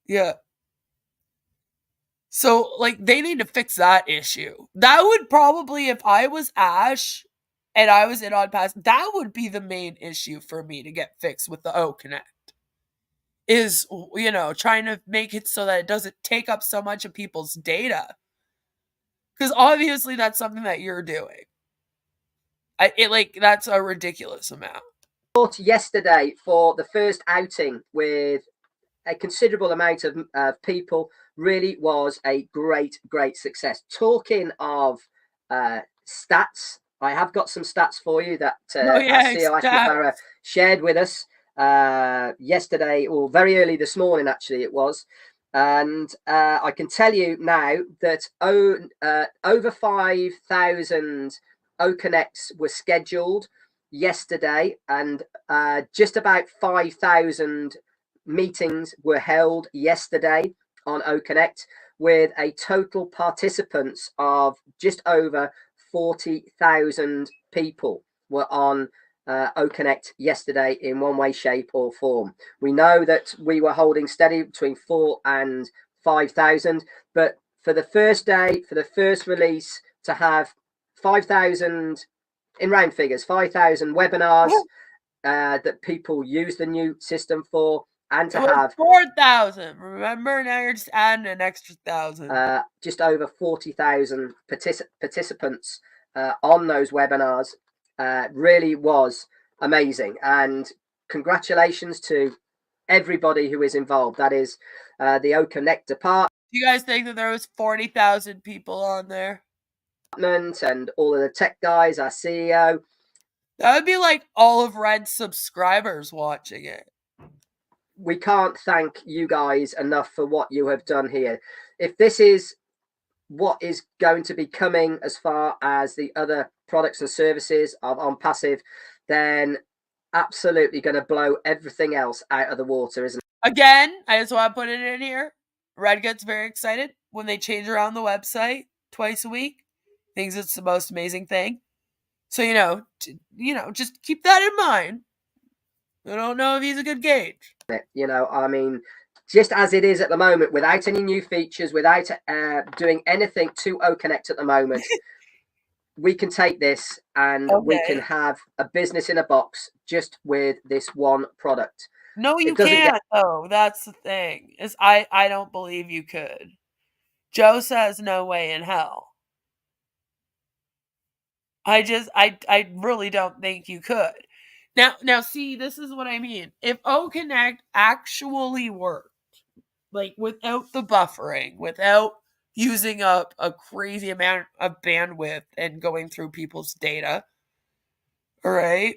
Yeah. So, like, they need to fix that issue. That would probably, if I was Ash and I was in Onpassive, that would be the main issue for me to get fixed with the O Connect. Is, you know, trying to make it so that it doesn't take up so much of people's data. Because obviously that's something that you're doing. That's a ridiculous amount. Yesterday for the first outing with a considerable amount of people really was a great success. Talking of stats, I have got some stats for you that CEO Ash Mufara shared with us yesterday, or very early this morning actually it was. And I can tell you now that over 5,000 OConnects were scheduled yesterday, and just about 5,000 meetings were held yesterday on OConnect with a total participants of just over 40,000 people were on OConnect yesterday in one way, shape, or form. We know that we were holding steady between 4,000 and 5,000, but for the first day, for the first release, to have 5,000 in round figures, 5,000 webinars that people use the new system for, and to have 4,000. Remember, now you're just adding an extra 1,000. Just over 40,000 participants on those webinars. Really was amazing, and congratulations to everybody who is involved. That is the OConnect department. Do you guys think that there was 40,000 people on there? And all of the tech guys, our CEO. That would be like all of Red's subscribers watching it. We can't thank you guys enough for what you have done here. If this is what is going to be coming as far as the other products and services of Onpassive, then absolutely going to blow everything else out of the water, isn't it? Again, I just want to put it in here. Red gets very excited when they change around the website twice a week. Thinks it's the most amazing thing. So, just keep that in mind. I don't know if he's a good gauge. I mean, just as it is at the moment, without any new features, without doing anything to OConnect at the moment, we can take this and we can have a business in a box just with this one product. No, you can't, though. That's the thing. I don't believe you could. Joe says no way in hell. I really don't think you could. Now, see, this is what I mean. If OConnect actually worked, like without the buffering, without using up a crazy amount of bandwidth and going through people's data, all right,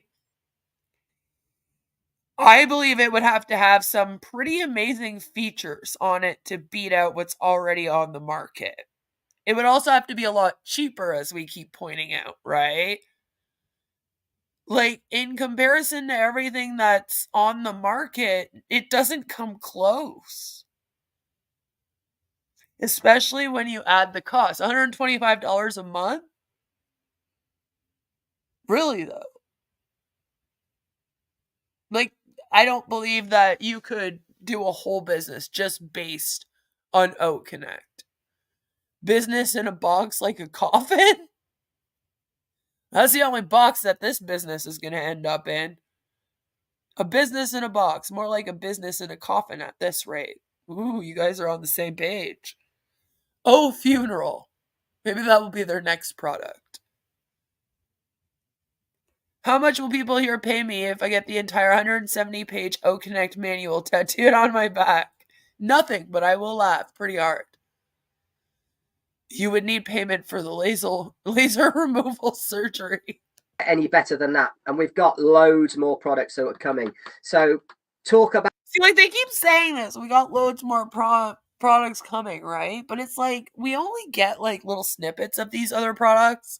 I believe it would have to have some pretty amazing features on it to beat out what's already on the market. It would also have to be a lot cheaper, as we keep pointing out, right? Like, in comparison to everything that's on the market, it doesn't come close. Especially when you add the cost. $125 a month? Really, though? Like, I don't believe that you could do a whole business just based on OConnect. Business in a box like a coffin? That's the only box that this business is going to end up in. A business in a box. More like a business in a coffin at this rate. Ooh, you guys are on the same page. Oh, funeral. Maybe that will be their next product. How much will people here pay me if I get the entire 170-page OConnect manual tattooed on my back? Nothing, but I will laugh pretty hard. You would need payment for the laser removal surgery. Any better than that. And we've got loads more products that are coming. So talk about... See, like, they keep saying this. We got loads more products coming, right? But it's like, we only get like little snippets of these other products.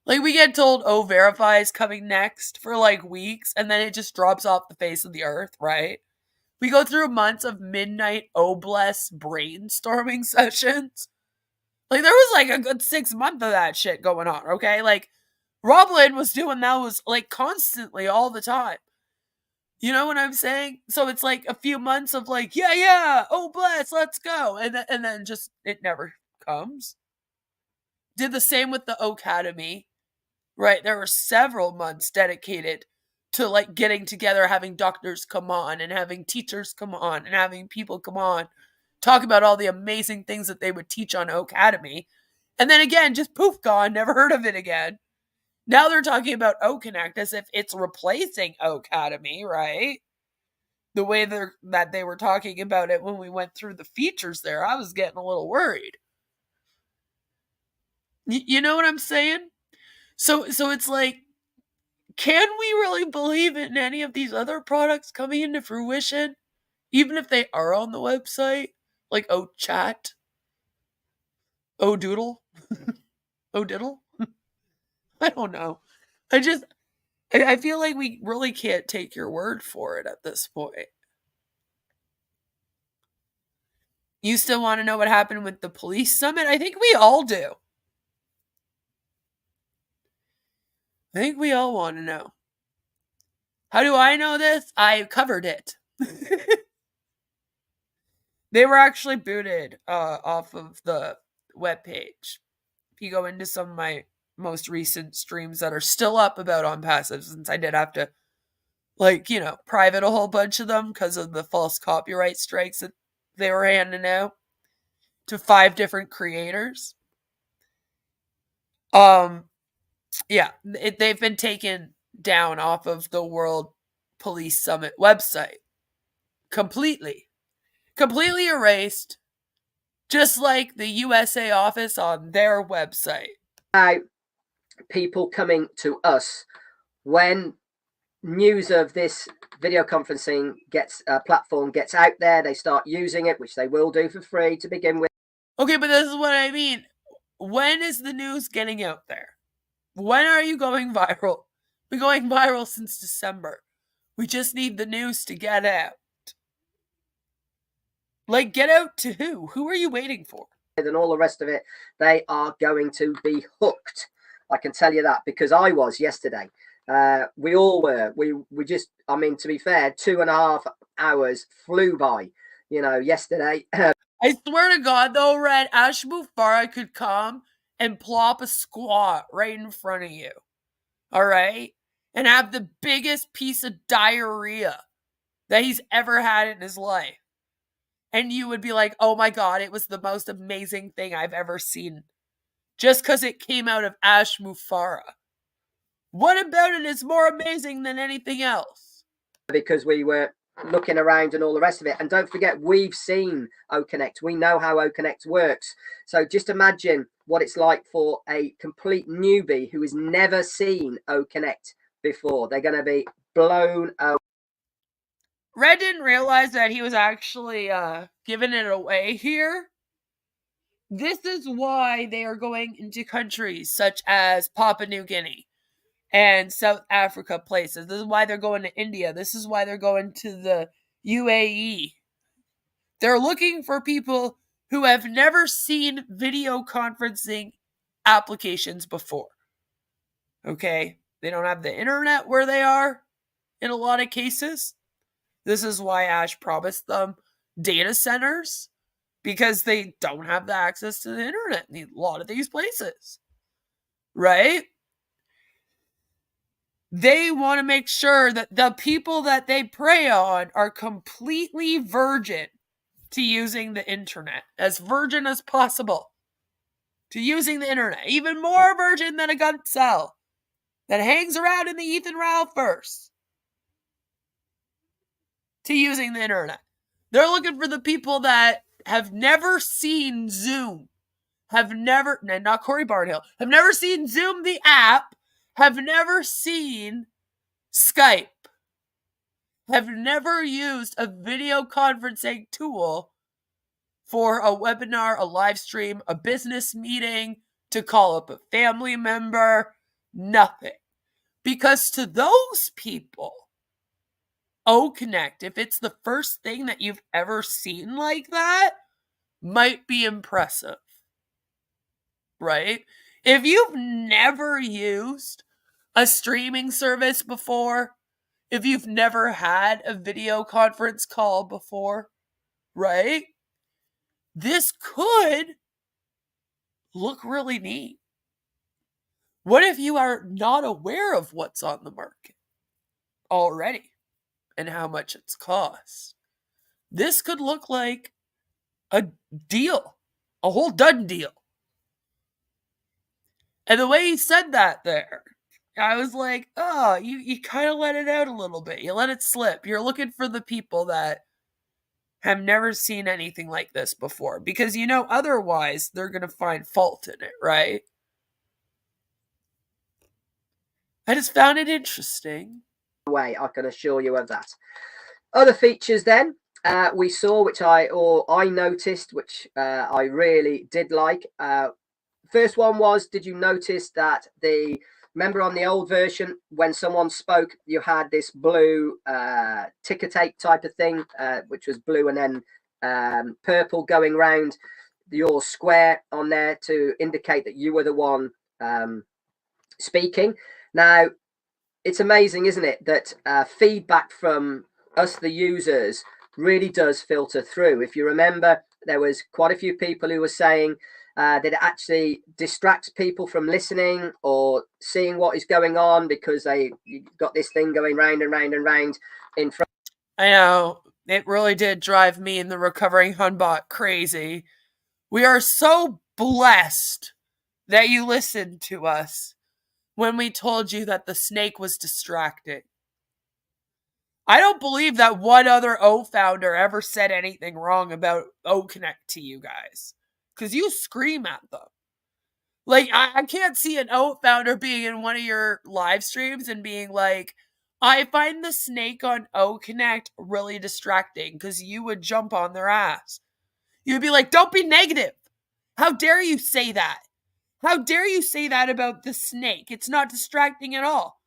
Like, we get told, oh, Verify is coming next for like weeks, and then it just drops off the face of the earth, right? We go through months of midnight bless brainstorming sessions. Like, there was like a good 6 months of that shit going on, okay? Like, Roblin was doing that was like constantly all the time. You know what I'm saying? So it's like a few months of like, yeah, oh bless, let's go. And then just, it never comes. Did the same with the Academy, right? There were several months dedicated to like getting together, having doctors come on and having teachers come on and having people come on, talk about all the amazing things that they would teach on Academy. And then again, just poof, gone, never heard of it again. Now they're talking about OConnect as if it's replacing Academy, right? The way that they were talking about it when we went through the features there, I was getting a little worried. You know what I'm saying? So it's like, can we really believe in any of these other products coming into fruition? Even if they are on the website? Like Chat? Doodle? Diddle? I don't know. I feel like we really can't take your word for it at this point. You still want to know what happened with the police summit? I think we all do. I think we all want to know. How do I know this? I covered it. They were actually booted off of the webpage. If you go into some of my most recent streams that are still up about Onpassive, since I did have to, private a whole bunch of them because of the false copyright strikes that they were handing out to 5 different creators. They've been taken down off of the World Police Summit website. Completely erased, just like the USA office on their website. People coming to us when news of this video conferencing platform gets out there, they start using it, which they will do for free to begin with. Okay, but this is what I mean. When is the news getting out there? When are you going viral? Been going viral since December. We just need the news to get out. Like, get out to who? Who are you waiting for? And all the rest of it, they are going to be hooked. I can tell you that, because I was yesterday. We all were. We just, I mean, to be fair, 2.5 hours flew by, yesterday. I swear to God, though, Red, Ash Mufara could come and plop a squat right in front of you. All right? And have the biggest piece of diarrhea that he's ever had in his life. And you would be like, oh my God, it was the most amazing thing I've ever seen. Just because it came out of Ash Mufara. What about it is more amazing than anything else? Because we were looking around and all the rest of it. And don't forget, we've seen OConnect. We know how OConnect works. So just imagine what it's like for a complete newbie who has never seen OConnect before. They're going to be blown away. Red didn't realize that he was actually giving it away here. This is why they are going into countries such as Papua New Guinea and South Africa places. This is why they're going to India. This is why they're going to the UAE. They're looking for people who have never seen video conferencing applications before. Okay? They don't have the internet where they are in a lot of cases. This is why Ash promised them data centers, because they don't have the access to the internet in a lot of these places. Right? They want to make sure that the people that they prey on are completely virgin to using the internet. As virgin as possible to using the internet. Even more virgin than a gun cell that hangs around in the Ethan Ralph verse. To using the internet. They're looking for the people that have never seen Zoom. Not Corey Barnhill. Have never seen Zoom the app. Have never seen Skype. Have never used a video conferencing tool for a webinar, a live stream, a business meeting, to call up a family member. Nothing. Because to those people, OConnect, if it's the first thing that you've ever seen like that, might be impressive. Right? If you've never used a streaming service before, if you've never had a video conference call before, right? This could look really neat. What if you are not aware of what's on the market already and how much it's cost? This could look like a deal, a whole done deal. And the way he said that there, I was like, oh, you kind of let it out a little bit. You let it slip. You're looking for the people that have never seen anything like this before. Because, otherwise they're going to find fault in it, right? I just found it interesting. I can assure you of that. Other features then we saw, which I noticed, which I really did like. First one was, did you notice that remember on the old version, when someone spoke, you had this blue ticker tape type of thing, which was blue and then purple going round your square on there to indicate that you were the one speaking. Now, it's amazing, isn't it, that feedback from us, the users, really does filter through. If you remember, there was quite a few people who were saying that it actually distracts people from listening or seeing what is going on because they got this thing going round and round and round in front. I know. It really did drive me and the recovering Hunbot crazy. We are so blessed that you listened to us when we told you that the snake was distracting. I don't believe that one other O founder ever said anything wrong about O Connect to you guys. Because you scream at them. Like, I can't see an O founder being in one of your live streams and being like, I find the snake on O Connect really distracting, because you would jump on their ass. You'd be like, don't be negative. How dare you say that? How dare you say that about the snake? It's not distracting at all.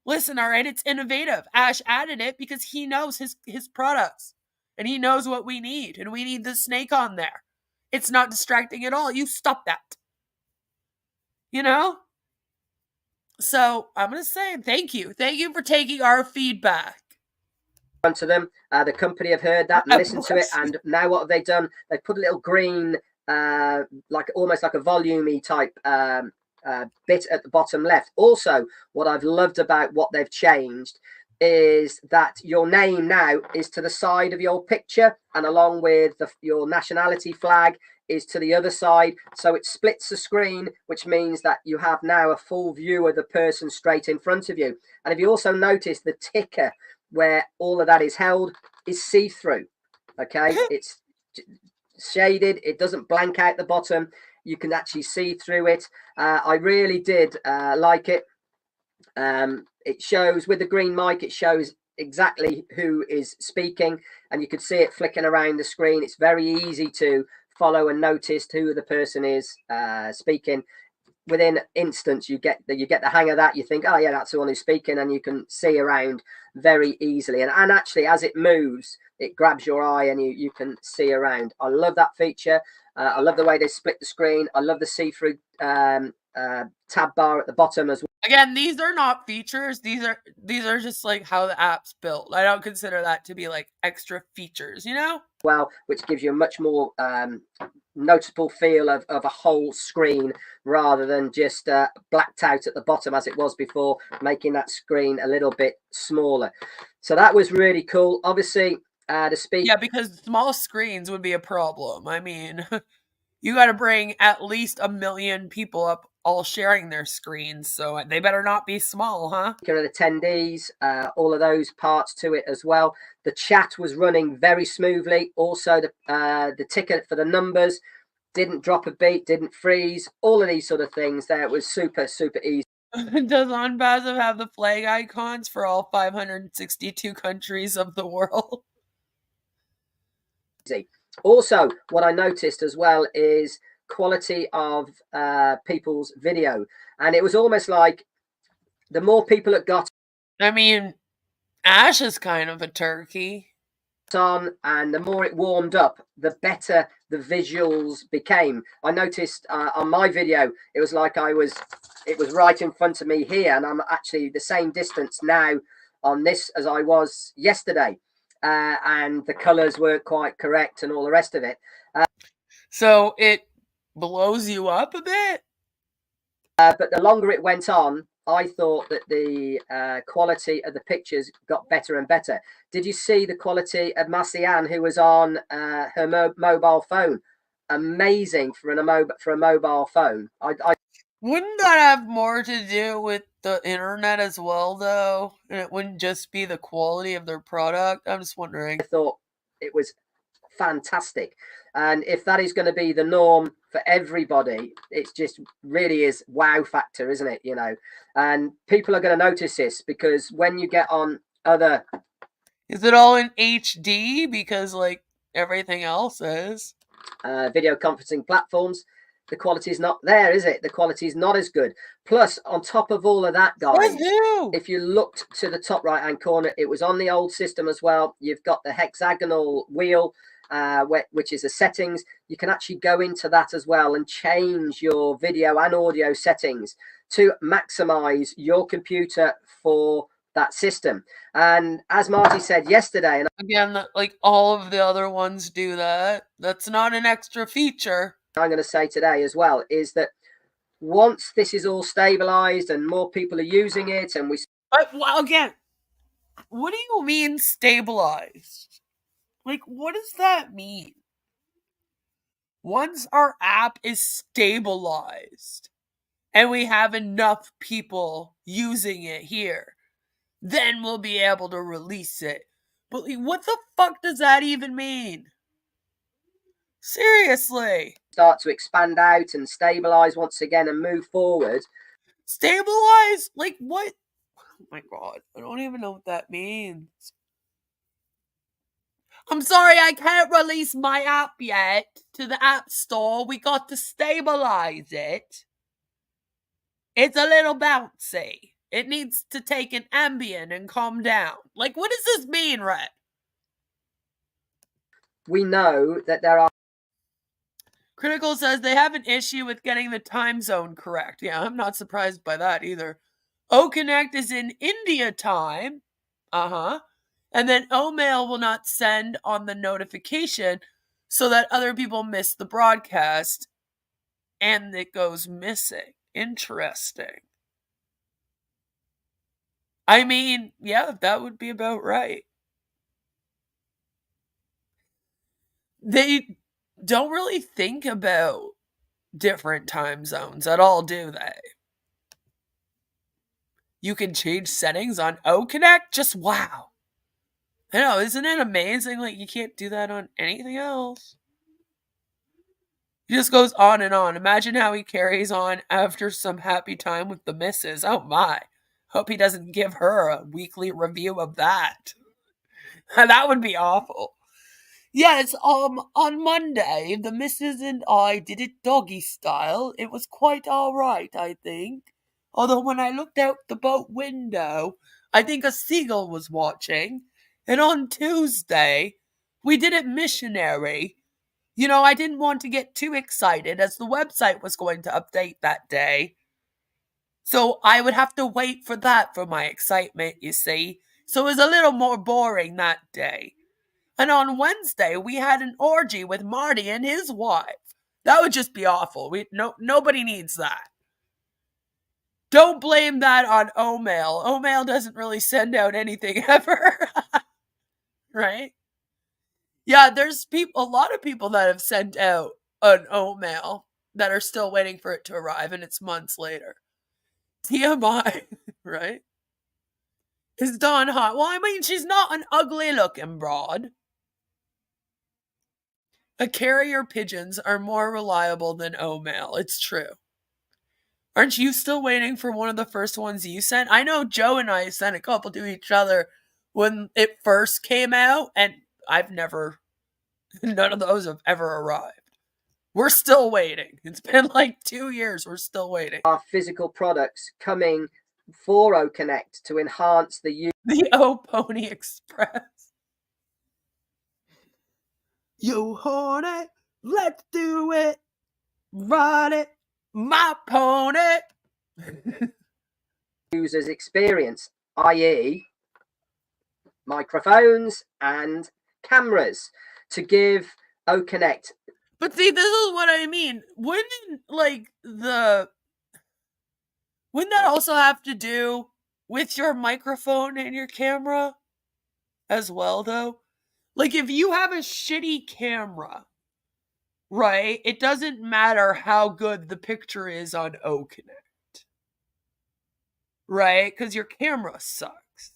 Listen, all right, it's innovative. Ash added it because he knows his products. And he knows what we need. And we need the snake on there. It's not distracting at all. You stop that. You know? So I'm going to say thank you. Thank you for taking our feedback. To them. The company have heard that and listened to it. And now what have they done? They've put a little green, like almost like a volume-y type bit at the bottom left. Also, what I've loved about what they've changed is that your name now is to the side of your picture, and along with your nationality flag is to the other side. So it splits the screen, which means that you have now a full view of the person straight in front of you. And if you also notice, the ticker where all of that is held is see-through. Okay, it's shaded. It doesn't blank out the bottom. You can actually see through it. I really did like it. It shows with the green mic, it shows exactly who is speaking, and you could see it flicking around the screen. It's very easy to follow and notice who the person is speaking. Within instance, you get the hang of that. You think, oh yeah, that's the one who's speaking, and you can see around very easily. And actually, as it moves, it grabs your eye, and you can see around. I love that feature. I love the way they split the screen. I love the see-through tab bar at the bottom as well. Again, these are not features. These are just like how the app's built. I don't consider that to be like extra features, you know? Well, which gives you a much more noticeable feel of a whole screen rather than just blacked out at the bottom as it was before, making that screen a little bit smaller. So that was really cool. Obviously, the speed. Yeah, because small screens would be a problem. I mean, you got to bring at least 1 million people up all sharing their screens, so they better not be small, huh? Attendees, all of those parts to it as well. The chat was running very smoothly. Also, the ticket for the numbers didn't drop a beat, didn't freeze. All of these sort of things there. It was super, super easy. Does Onpassive have the flag icons for all 562 countries of the world? Also, what I noticed as well is quality of people's video, and it was almost like the more people it got I mean, Ash is kind of a turkey on, and the more it warmed up, the better the visuals became. I noticed on my video, it was like it was right in front of me here, and I'm actually the same distance now on this as I was yesterday. And the colors weren't quite correct and all the rest of it. So it blows you up a bit? But the longer it went on, I thought that the quality of the pictures got better and better. Did you see the quality of Marcianne, who was on her mobile phone? Amazing for a mobile phone. Wouldn't that have more to do with the internet as well, though? And it wouldn't just be the quality of their product? I'm just wondering. I thought it was fantastic. And if that is going to be the norm for everybody, it's just really is wow factor, isn't it? You know, and people are going to notice this because when you get on other... Is it all in HD? Because, like, everything else is. Video conferencing platforms, the quality is not there, is it? The quality is not as good. Plus, on top of all of that, guys, if you looked to the top right-hand corner, it was on the old system as well. You've got the hexagonal wheel, which is the settings. You can actually go into that as well and change your video and audio settings to maximize your computer for that system. And as Marty said yesterday, and again, like all of the other ones do that. That's not an extra feature. I'm going to say today as well, is that once this is all stabilized and more people are using it, and well, again, what do you mean stabilized? Like, what does that mean? Once our app is stabilized and we have enough people using it here, then we'll be able to release it. But like, what the fuck does that even mean? Seriously. Start to expand out and stabilize once again and move forward. Stabilize? Like what? Oh my god, I don't even know what that means. I'm sorry, I can't release my app yet to the App Store. We got to stabilize it. It's a little bouncy. It needs to take an Ambien and calm down. Like, what does this mean, Red? We know that there are... Critical says they have an issue with getting the time zone correct. Yeah, I'm not surprised by that either. O-Connect is in India time. And then O-Mail will not send on the notification so that other people miss the broadcast and it goes missing. Interesting. I mean, yeah, that would be about right. They don't really think about different time zones at all, do they? You can change settings on O-Connect? Just wow. I know, isn't it amazing? Like, you can't do that on anything else. He just goes on and on. Imagine how he carries on after some happy time with the missus. Oh my. Hope he doesn't give her a weekly review of that. That would be awful. Yes, on Monday, the missus and I did it doggy style. It was quite alright, I think. Although when I looked out the boat window, I think a seagull was watching. And on Tuesday, we did it missionary. You know, I didn't want to get too excited as the website was going to update that day. So I would have to wait for that for my excitement, you see. So it was a little more boring that day. And on Wednesday, we had an orgy with Marty and his wife. That would just be awful. Nobody needs that. Don't blame that on O-Mail. O-Mail doesn't really send out anything ever. Right? Yeah, there's a lot of people that have sent out an O-Mail that are still waiting for it to arrive, and it's months later. TMI, right? Is Dawn hot? Well, I mean, she's not an ugly-looking broad. A carrier pigeons are more reliable than O-Mail. It's true. Aren't you still waiting for one of the first ones you sent? I know Joe and I sent a couple to each other when it first came out, and none of those have ever arrived. We're still waiting. It's been like 2 years. We're still waiting. Our physical products coming for O-Connect to enhance the O-Pony Express. You horny, let's do it. Ride it, my pony. User's experience, i.e. microphones and cameras, to give O-Connect. But see, this is what I mean. Wouldn't that also have to do with your microphone and your camera as well, though? Like, if you have a shitty camera, right, it doesn't matter how good the picture is on O-Connect. Right? Because your camera sucks.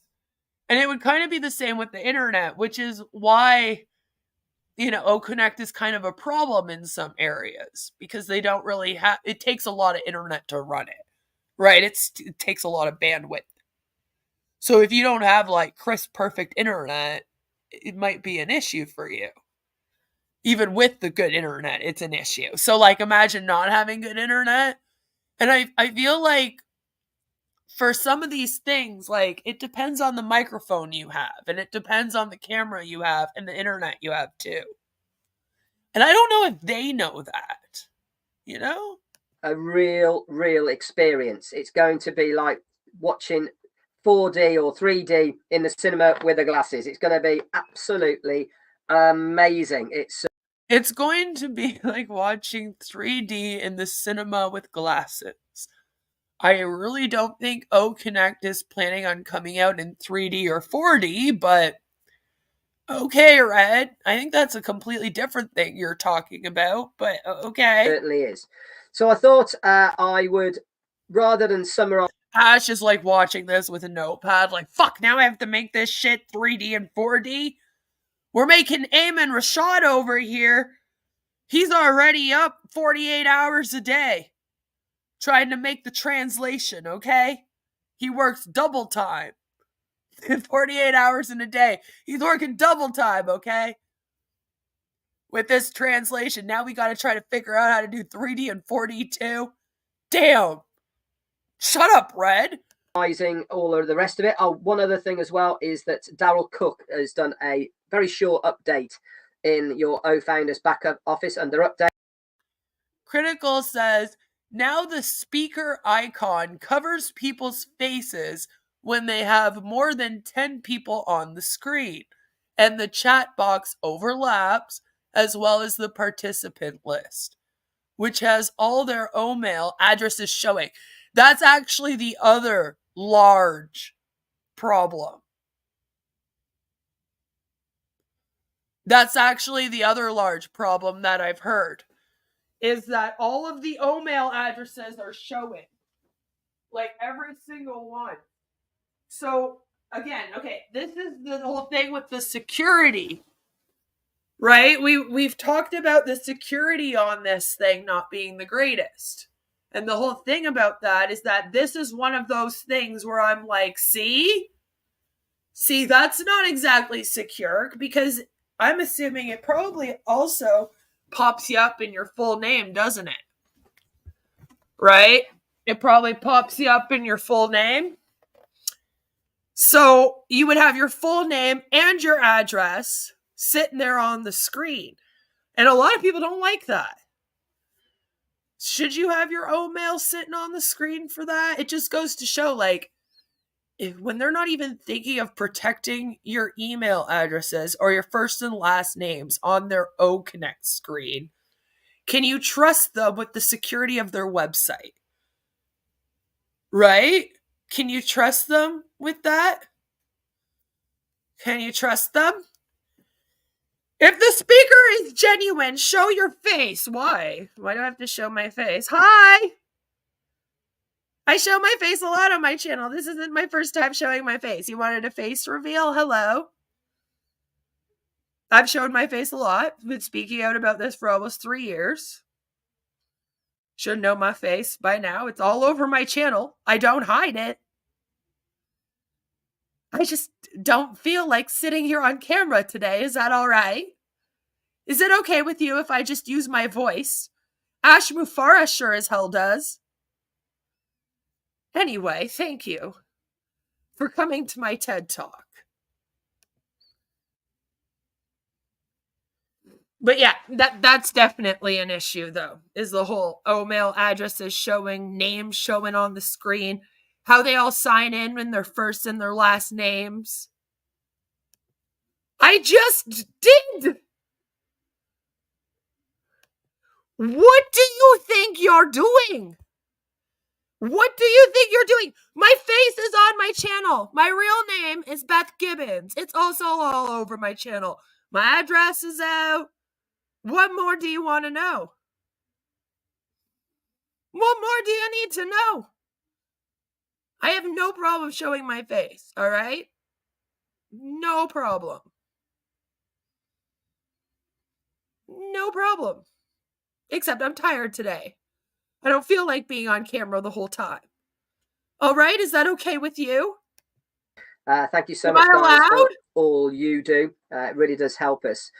And it would kind of be the same with the internet, which is why, O-Connect is kind of a problem in some areas. Because they don't really have... It takes a lot of internet to run it. Right? It takes a lot of bandwidth. So if you don't have, crisp, perfect internet, it might be an issue for you. Even with the good internet, it's an issue. So, imagine not having good internet. And I feel like for some of these things, it depends on the microphone you have. And it depends on the camera you have and the internet you have, too. And I don't know if they know that, you know? A real experience. It's going to be like watching 4D or 3D in the cinema with the glasses. It's going to be absolutely amazing. It's going to be like watching 3D in the cinema with glasses. I really don't think O-Connect is planning on coming out in 3D or 4D, but okay, Red. I think that's a completely different thing you're talking about, but okay. It certainly is. So I thought I would, rather than summarize. Ash is like watching this with a notepad, like, fuck, now I have to make this shit 3D and 4D. We're making Eamon Rashad over here. He's already up 48 hours a day trying to make the translation, okay? He works double time. 48 hours in a day. He's working double time, okay? With this translation. Now we got to try to figure out how to do 3D and 4D too. Damn. Shut up, Red. All of the rest of it. Oh, one other thing as well is that Daryl Cook has done a very short update in your O-Founders backup office under update. Critical says, now the speaker icon covers people's faces when they have more than 10 people on the screen, and the chat box overlaps as well as the participant list, which has all their O-mail addresses showing. That's actually the other large problem. That's actually the other large problem that I've heard, is that all of the O-mail addresses are showing. Like every single one. So, again, okay, this is the whole thing with the security, right? We've talked about the security on this thing not being the greatest. And the whole thing about that is that this is one of those things where I'm like, see, that's not exactly secure, because I'm assuming it probably also pops you up in your full name, doesn't it? Right? It probably pops you up in your full name. So you would have your full name and your address sitting there on the screen. And a lot of people don't like that. Should you have your O-mail sitting on the screen for that? It just goes to show, like, when they're not even thinking of protecting your email addresses or your first and last names on their O-Connect screen, can you trust them with the security of their website? Right? Can you trust them with that? Can you trust them? If the speaker is genuine, show your face. Why? Why do I have to show my face? Hi! I show my face a lot on my channel. This isn't my first time showing my face. You wanted a face reveal? Hello. I've shown my face a lot. Been speaking out about this for almost 3 years. Should know my face by now. It's all over my channel. I don't hide it. I just don't feel like sitting here on camera today. Is that all right? Is it okay with you if I just use my voice? Ash Mufara sure as hell does. Anyway, thank you for coming to my TED Talk. But yeah, that's definitely an issue, though, is the whole O-mail addresses showing, names showing on the screen, how they all sign in their first and their last names. I just did! What do you think you're doing? What do you think you're doing? My face is on my channel. My real name is Beth Gibbons. It's also all over my channel. My address is out. What more do you want to know? What more do you need to know? I have no problem showing my face, all right? No problem. No problem. Except I'm tired today. I don't feel like being on camera the whole time. All right, is that okay with you? Thank you so much, guys, for all you do. It really does help us.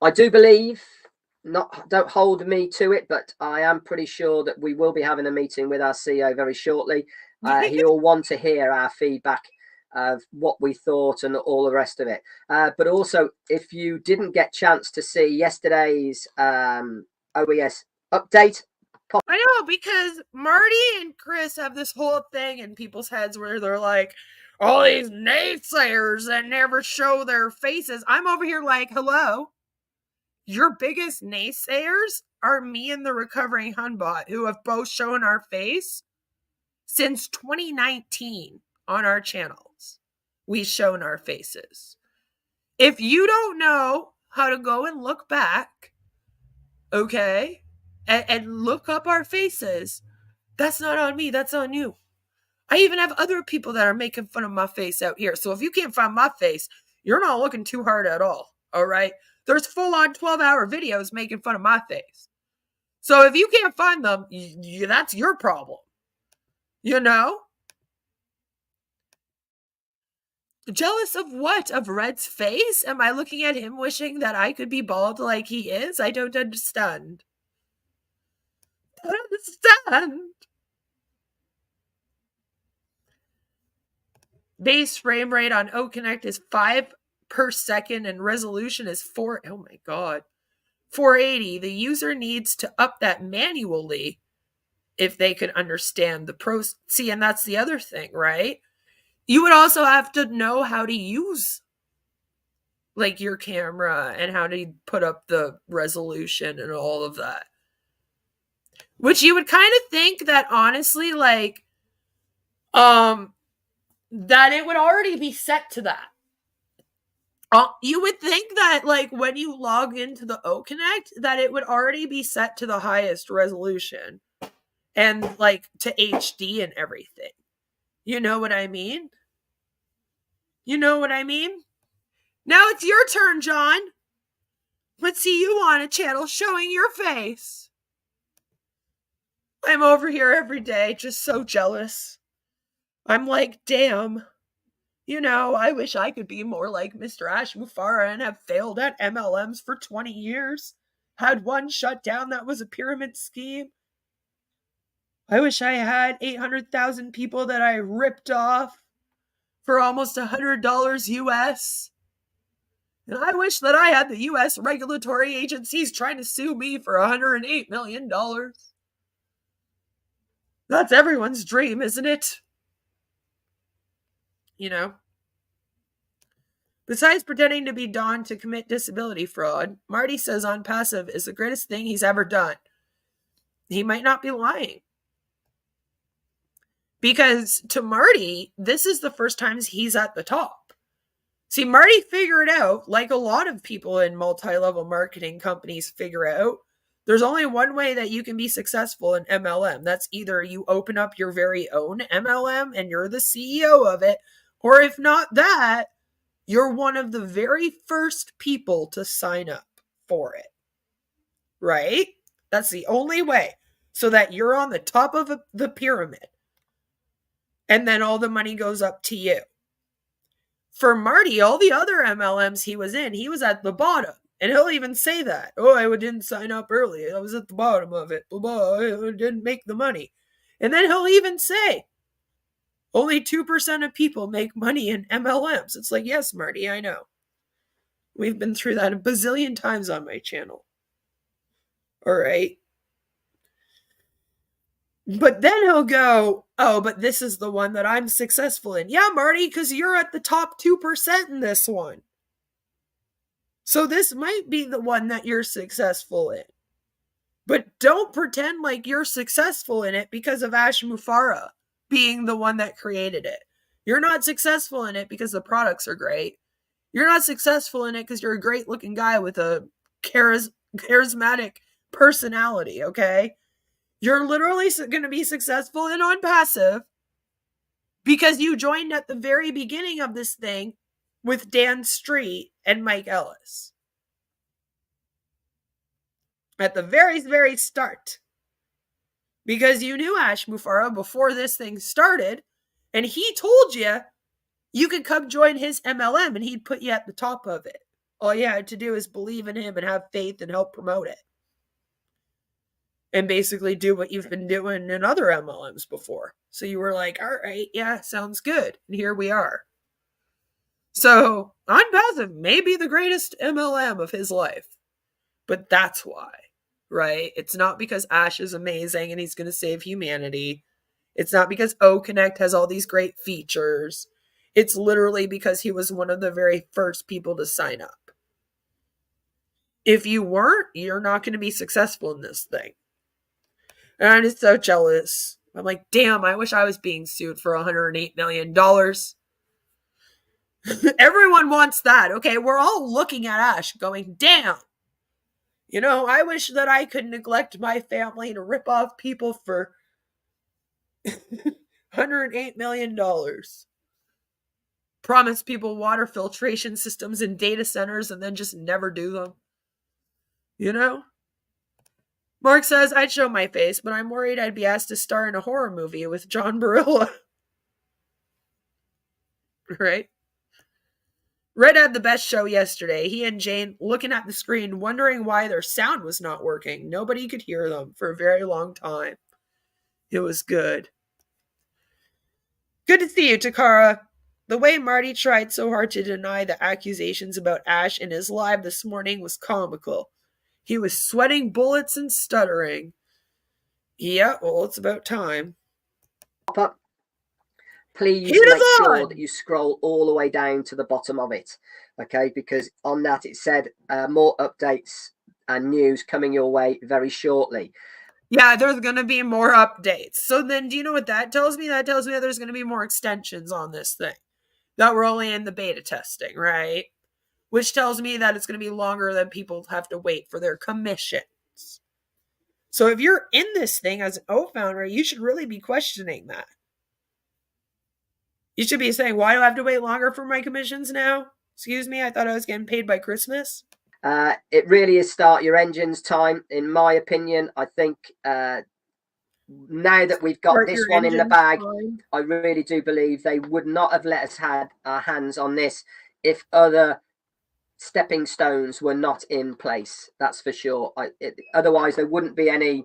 I do believe, don't hold me to it, but I am pretty sure that we will be having a meeting with our CEO very shortly. He'll want to hear our feedback of what we thought and all the rest of it. But also, if you didn't get chance to see yesterday's OES update, I know, because Marty and Chris have this whole thing in people's heads where they're like, all these naysayers that never show their faces. I'm over here like, hello, your biggest naysayers are me and the recovering Hunbot, who have both shown our face since 2019 on our channels. We've shown our faces. If you don't know how to go and look back, okay, and look up our faces, that's not on me, that's on you. I even have other people that are making fun of my face out here. So if you can't find my face, you're not looking too hard at all right? There's full-on 12-hour videos making fun of my face. So if you can't find them, that's your problem. You know? Jealous of what? Of Red's face? Am I looking at him wishing that I could be bald like he is? I don't understand. I don't understand. Base frame rate on OConnect is 5 per second and resolution is 480. The user needs to up that manually if they could understand the pros. See, and that's the other thing, right? You would also have to know how to use like your camera and how to put up the resolution and all of that. Which you would kind of think that honestly, like, that it would already be set to that. You would think that, like, when you log into the OConnect, that it would already be set to the highest resolution and, like, to HD and everything. You know what I mean? You know what I mean? Now it's your turn, John. Let's see you on a channel showing your face. I'm over here every day, just so jealous. I'm like, damn. You know, I wish I could be more like Mr. Ash Mufara and have failed at MLMs for 20 years. Had one shut down that was a pyramid scheme. I wish I had 800,000 people that I ripped off for almost $100 US. And I wish that I had the US regulatory agencies trying to sue me for $108 million. That's everyone's dream, isn't it? You know? Besides pretending to be Don to commit disability fraud, Marty says Onpassive is the greatest thing he's ever done. He might not be lying. Because to Marty, this is the first time he's at the top. See, Marty figured out, like a lot of people in multi-level marketing companies figure out, there's only one way that you can be successful in MLM. That's either you open up your very own MLM and you're the CEO of it, or if not that, you're one of the very first people to sign up for it. Right? That's the only way. So that you're on the top of the pyramid. And then all the money goes up to you. For Marty, all the other MLMs he was in, he was at the bottom. And he'll even say that. Oh, I didn't sign up early. I was at the bottom of it. Blah, blah, I didn't make the money. And then he'll even say, only 2% of people make money in MLMs. It's like, yes, Marty, I know. We've been through that a bazillion times on my channel. All right. But then he'll go, oh, but this is the one that I'm successful in. Yeah, Marty, because you're at the top 2% in this one. So this might be the one that you're successful in. But don't pretend like you're successful in it because of Ash Mufara being the one that created it. You're not successful in it because the products are great. You're not successful in it because you're a great looking guy with a charismatic personality, okay? You're literally going to be successful in Onpassive because you joined at the very beginning of this thing with Dan Street and Mike Ellis. At the very, very start. Because you knew Ash Mufara before this thing started, and he told you you could come join his MLM and he'd put you at the top of it. All you had to do is believe in him and have faith and help promote it. And basically do what you've been doing in other MLMs before. So you were like, all right, yeah, sounds good. And here we are. So, Onpassive may be the greatest MLM of his life. But that's why, right? It's not because Ash is amazing and he's going to save humanity. It's not because OConnect has all these great features. It's literally because he was one of the very first people to sign up. If you weren't, you're not going to be successful in this thing. And I'm just so jealous. I'm like, damn, I wish I was being sued for $108 million. Everyone wants that. Okay, we're all looking at Ash going, damn. You know, I wish that I could neglect my family to rip off people for $108 million. Promise people water filtration systems in data centers and then just never do them. You know? Mark says, I'd show my face, but I'm worried I'd be asked to star in a horror movie with John Barilla. Right? Red had the best show yesterday. He and Jane looking at the screen, wondering why their sound was not working. Nobody could hear them for a very long time. It was good. Good to see you, Takara. The way Marty tried so hard to deny the accusations about Ash in his live this morning was comical. He was sweating bullets and stuttering. Yeah, well, it's about time. Up. Please make sure that you scroll all the way down to the bottom of it, okay? Because on that it said more updates and news coming your way very shortly. Yeah, there's going to be more updates. So then do you know what that tells me? That tells me that there's going to be more extensions on this thing. That we're only in the beta testing, right? Which tells me that it's going to be longer than people have to wait for their commissions. So if you're in this thing as an O-founder, you should really be questioning that. You should be saying, why do I have to wait longer for my commissions now? Excuse me, I thought I was getting paid by Christmas. It really is start your engines time, in my opinion. I think now that we've got this one in the bag, I really do believe they would not have let us have our hands on this if other stepping stones were not in place. That's for sure. Otherwise, there wouldn't be any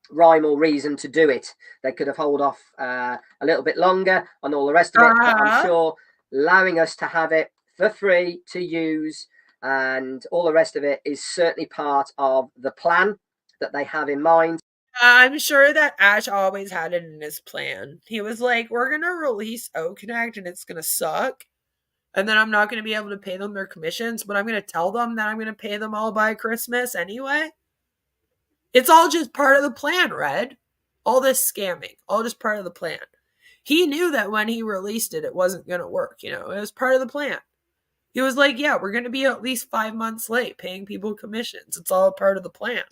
rhyme or reason to do it. They could have held off a little bit longer on all the rest of it. But I'm sure allowing us to have it for free to use and all the rest of it is certainly part of the plan that they have in mind. I'm sure that Ash always had it in his plan. He was like, we're going to release OConnect and it's going to suck. And then I'm not going to be able to pay them their commissions, but I'm going to tell them that I'm going to pay them all by Christmas anyway. It's all just part of the plan, Red. All this scamming, all just part of the plan. He knew that when he released it, it wasn't going to work. You know, it was part of the plan. He was like, yeah, we're going to be at least 5 months late paying people commissions. It's all part of the plan.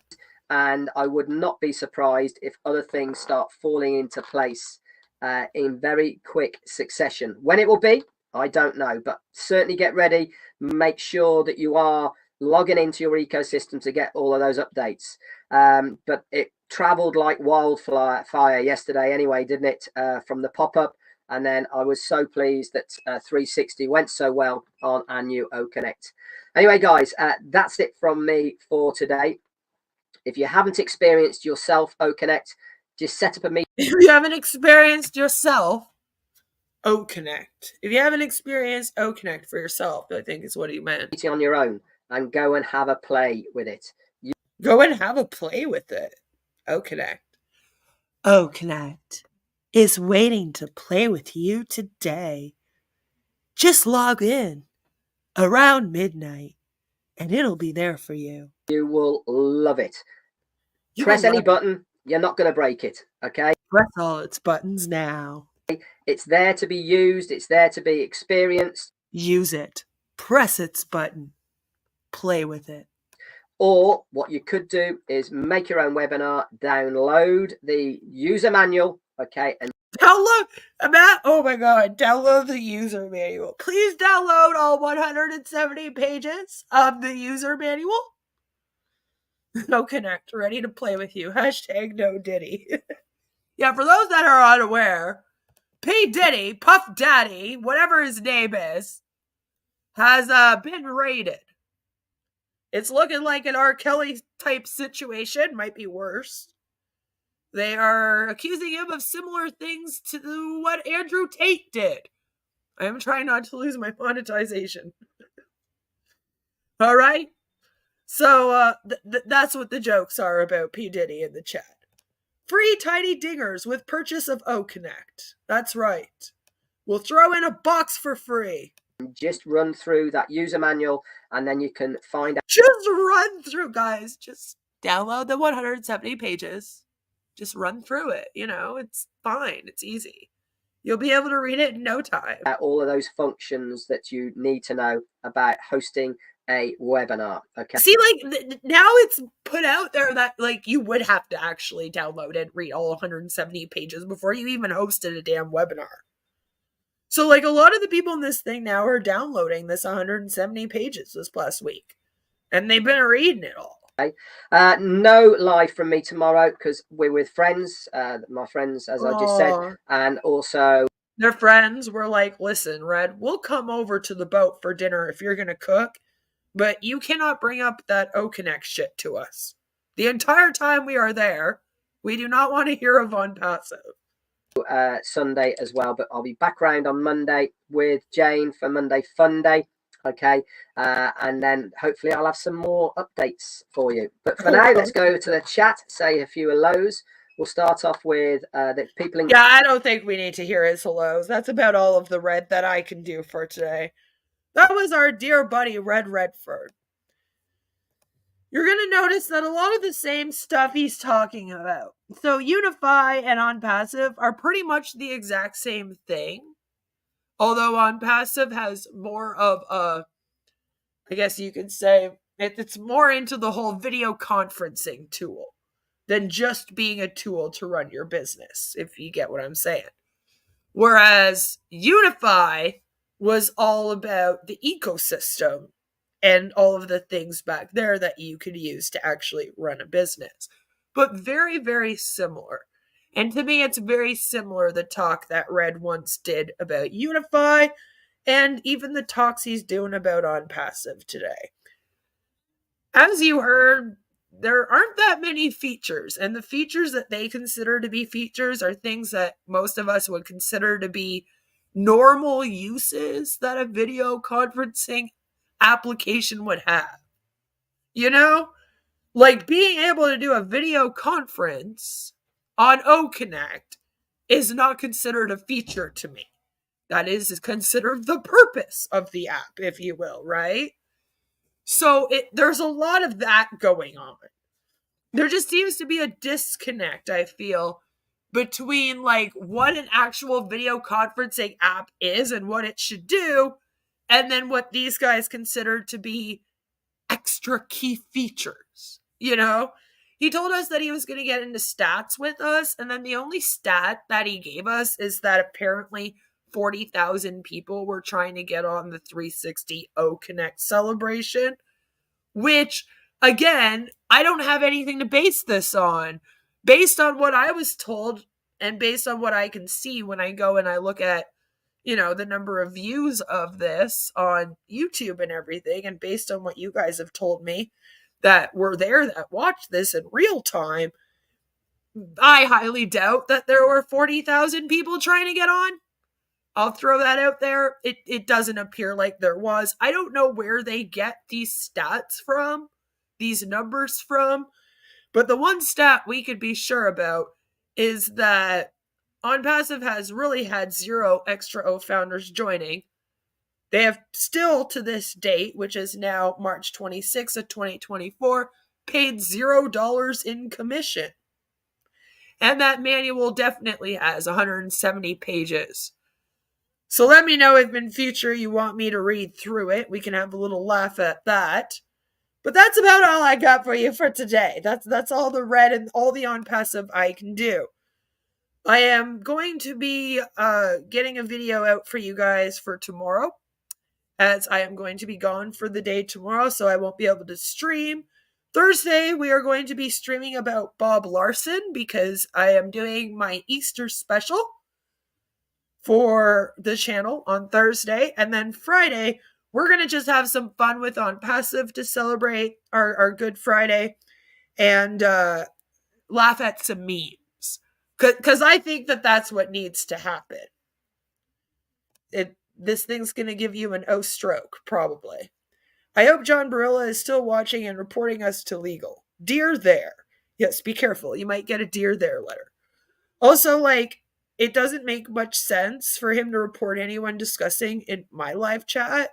And I would not be surprised if other things start falling into place in very quick succession. When it will be, I don't know, but certainly get ready. Make sure that you are logging into your ecosystem to get all of those updates. But it traveled like wildfire yesterday anyway, didn't it? From the pop-up. And then I was so pleased that 360 went so well on our new OConnect. Anyway, guys, that's it from me for today. If you haven't experienced yourself OConnect, just set up a meeting. If you haven't experienced yourself OConnect. If you haven't experienced OConnect for yourself, I think is what he meant. On your own and go and have a play with it. Go and have a play with it. OConnect. OConnect is waiting to play with you today. Just log in around midnight and it'll be there for you. You will love it. Press any button, you're not going to break it, okay? Press all its buttons now. It's there to be used. It's there to be experienced. Use it. Press its button. Play with it. Or what you could do is make your own webinar, download the user manual, okay? And download, oh my God, download the user manual. Please download all 170 pages of the user manual. OConnect, ready to play with you. Hashtag no Diddy. Yeah, for those that are unaware, P. Diddy, Puff Daddy, whatever his name is, has been raided. It's looking like an R. Kelly type situation, might be worse. They are accusing him of similar things to what Andrew Tate did. I am trying not to lose my monetization. All right. So that's what the jokes are about P. Diddy in the chat. Free tiny dingers with purchase of O Connect. That's right. We'll throw in a box for free. Just run through that user manual and then you can find out. Just run through, guys. Just download the 170 pages. Just run through it. You know, it's fine. It's easy. You'll be able to read it in no time. All of those functions that you need to know about hosting a webinar. Okay. See, like now it's put out there that like you would have to actually download and read all 170 pages before you even hosted a damn webinar. So like a lot of the people in this thing now are downloading this 170 pages this past week, and they've been reading it all. Okay. No live from me tomorrow because we're with friends, my friends, as I just said, and also their friends were like, listen, Red, we'll come over to the boat for dinner if you're going to cook, but you cannot bring up that O-Connect shit to us. The entire time we are there, we do not want to hear of Onpassive. Sunday as well, but I'll be back around on Monday with Jane for Monday Fun Day. Okay, and then hopefully I'll have some more updates for you. But for now, let's go to the chat, say a few hellos. We'll start off with the people in... Yeah, I don't think we need to hear his hellos. That's about all of the red that I can do for today. That was our dear buddy, Red Redfern. You're going to notice that a lot of the same stuff he's talking about. So UniFi and Onpassive are pretty much the exact same thing. Although Onpassive has more of a, I guess you could say, it's more into the whole video conferencing tool than just being a tool to run your business, if you get what I'm saying. Whereas UniFi was all about the ecosystem and all of the things back there that you could use to actually run a business. But very, very similar. And to me, it's very similar, the talk that Red once did about UniFi and even the talks he's doing about Onpassive today. As you heard, there aren't that many features, and the features that they consider to be features are things that most of us would consider to be normal uses that a video conferencing application would have. You know, like being able to do a video conference on O-Connect is not considered a feature to me. That is considered the purpose of the app, if you will, right? So there's a lot of that going on. There just seems to be a disconnect, I feel, between like what an actual video conferencing app is and what it should do, and then what these guys consider to be extra key features, you know? He told us that he was going to get into stats with us, and then the only stat that he gave us is that apparently 40,000 people were trying to get on the 360 O-Connect celebration, which, again, I don't have anything to base this on. Based on what I was told, and based on what I can see when I go and I look at, you know, the number of views of this on YouTube and everything, and based on what you guys have told me that were there that watched this in real time, I highly doubt that there were 40,000 people trying to get on. I'll throw that out there. It doesn't appear like there was. I don't know where they get these stats from, these numbers from, but the one stat we could be sure about is that Onpassive has really had 0 extra O founders joining. They have still, to this date, which is now March 26th of 2024, paid $0 in commission. And that manual definitely has 170 pages. So let me know if in future you want me to read through it. We can have a little laugh at that. But that's about all I got for you for today. That's all the red and all the Onpassive I can do. I am going to be getting a video out for you guys for tomorrow, as I am going to be gone for the day tomorrow, so I won't be able to stream. Thursday, we are going to be streaming about Bob Larson, because I am doing my Easter special for the channel on Thursday. And then Friday, we're going to just have some fun with Onpassive to celebrate our Good Friday and laugh at some memes. Because I think that that's what needs to happen. this thing's going to give you an O stroke, probably. I hope John Barilla is still watching and reporting us to legal. Dear there. Yes, be careful. You might get a dear there letter. Also, like, it doesn't make much sense for him to report anyone discussing in my live chat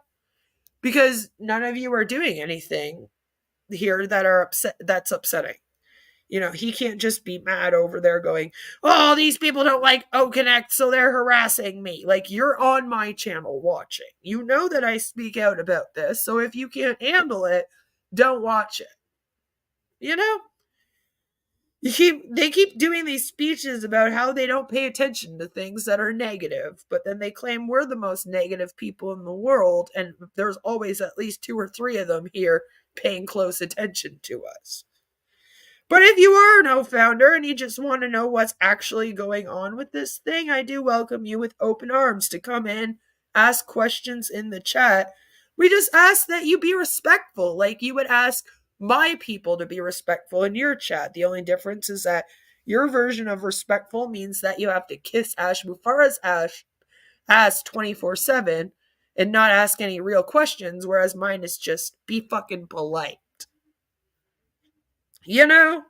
because none of you are doing anything here that's upsetting. You know, he can't just be mad over there going, oh, these people don't like O-Connect, so they're harassing me. Like, you're on my channel watching. You know that I speak out about this, so if you can't handle it, don't watch it. You know? They keep doing these speeches about how they don't pay attention to things that are negative, but then they claim we're the most negative people in the world, and there's always at least 2 or 3 of them here paying close attention to us. But if you are an O-Founder and you just want to know what's actually going on with this thing, I do welcome you with open arms to come in, ask questions in the chat. We just ask that you be respectful, like you would ask my people to be respectful in your chat. The only difference is that your version of respectful means that you have to kiss Ash Mufara's ass 24/7 and not ask any real questions, whereas mine is just be fucking polite. You know?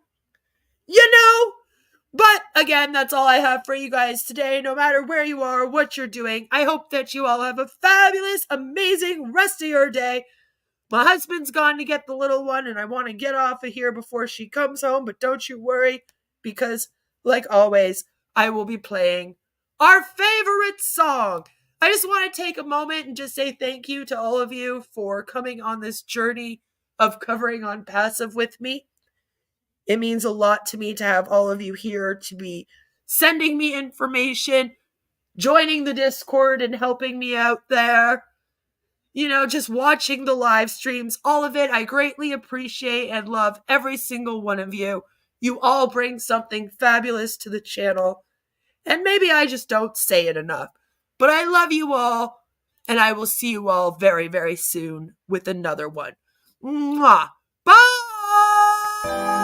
But again, that's all I have for you guys today. No matter where you are, what you're doing, I hope that you all have a fabulous, amazing rest of your day. My husband's gone to get the little one, and I want to get off of here before she comes home, but don't you worry, because, like always, I will be playing our favorite song. I just want to take a moment and just say thank you to all of you for coming on this journey of covering Onpassive with me. It means a lot to me to have all of you here to be sending me information, joining the Discord and helping me out there. You know, just watching the live streams, all of it. I greatly appreciate and love every single one of you. You all bring something fabulous to the channel. And maybe I just don't say it enough. But I love you all. And I will see you all very, very soon with another one. Mwah. Bye!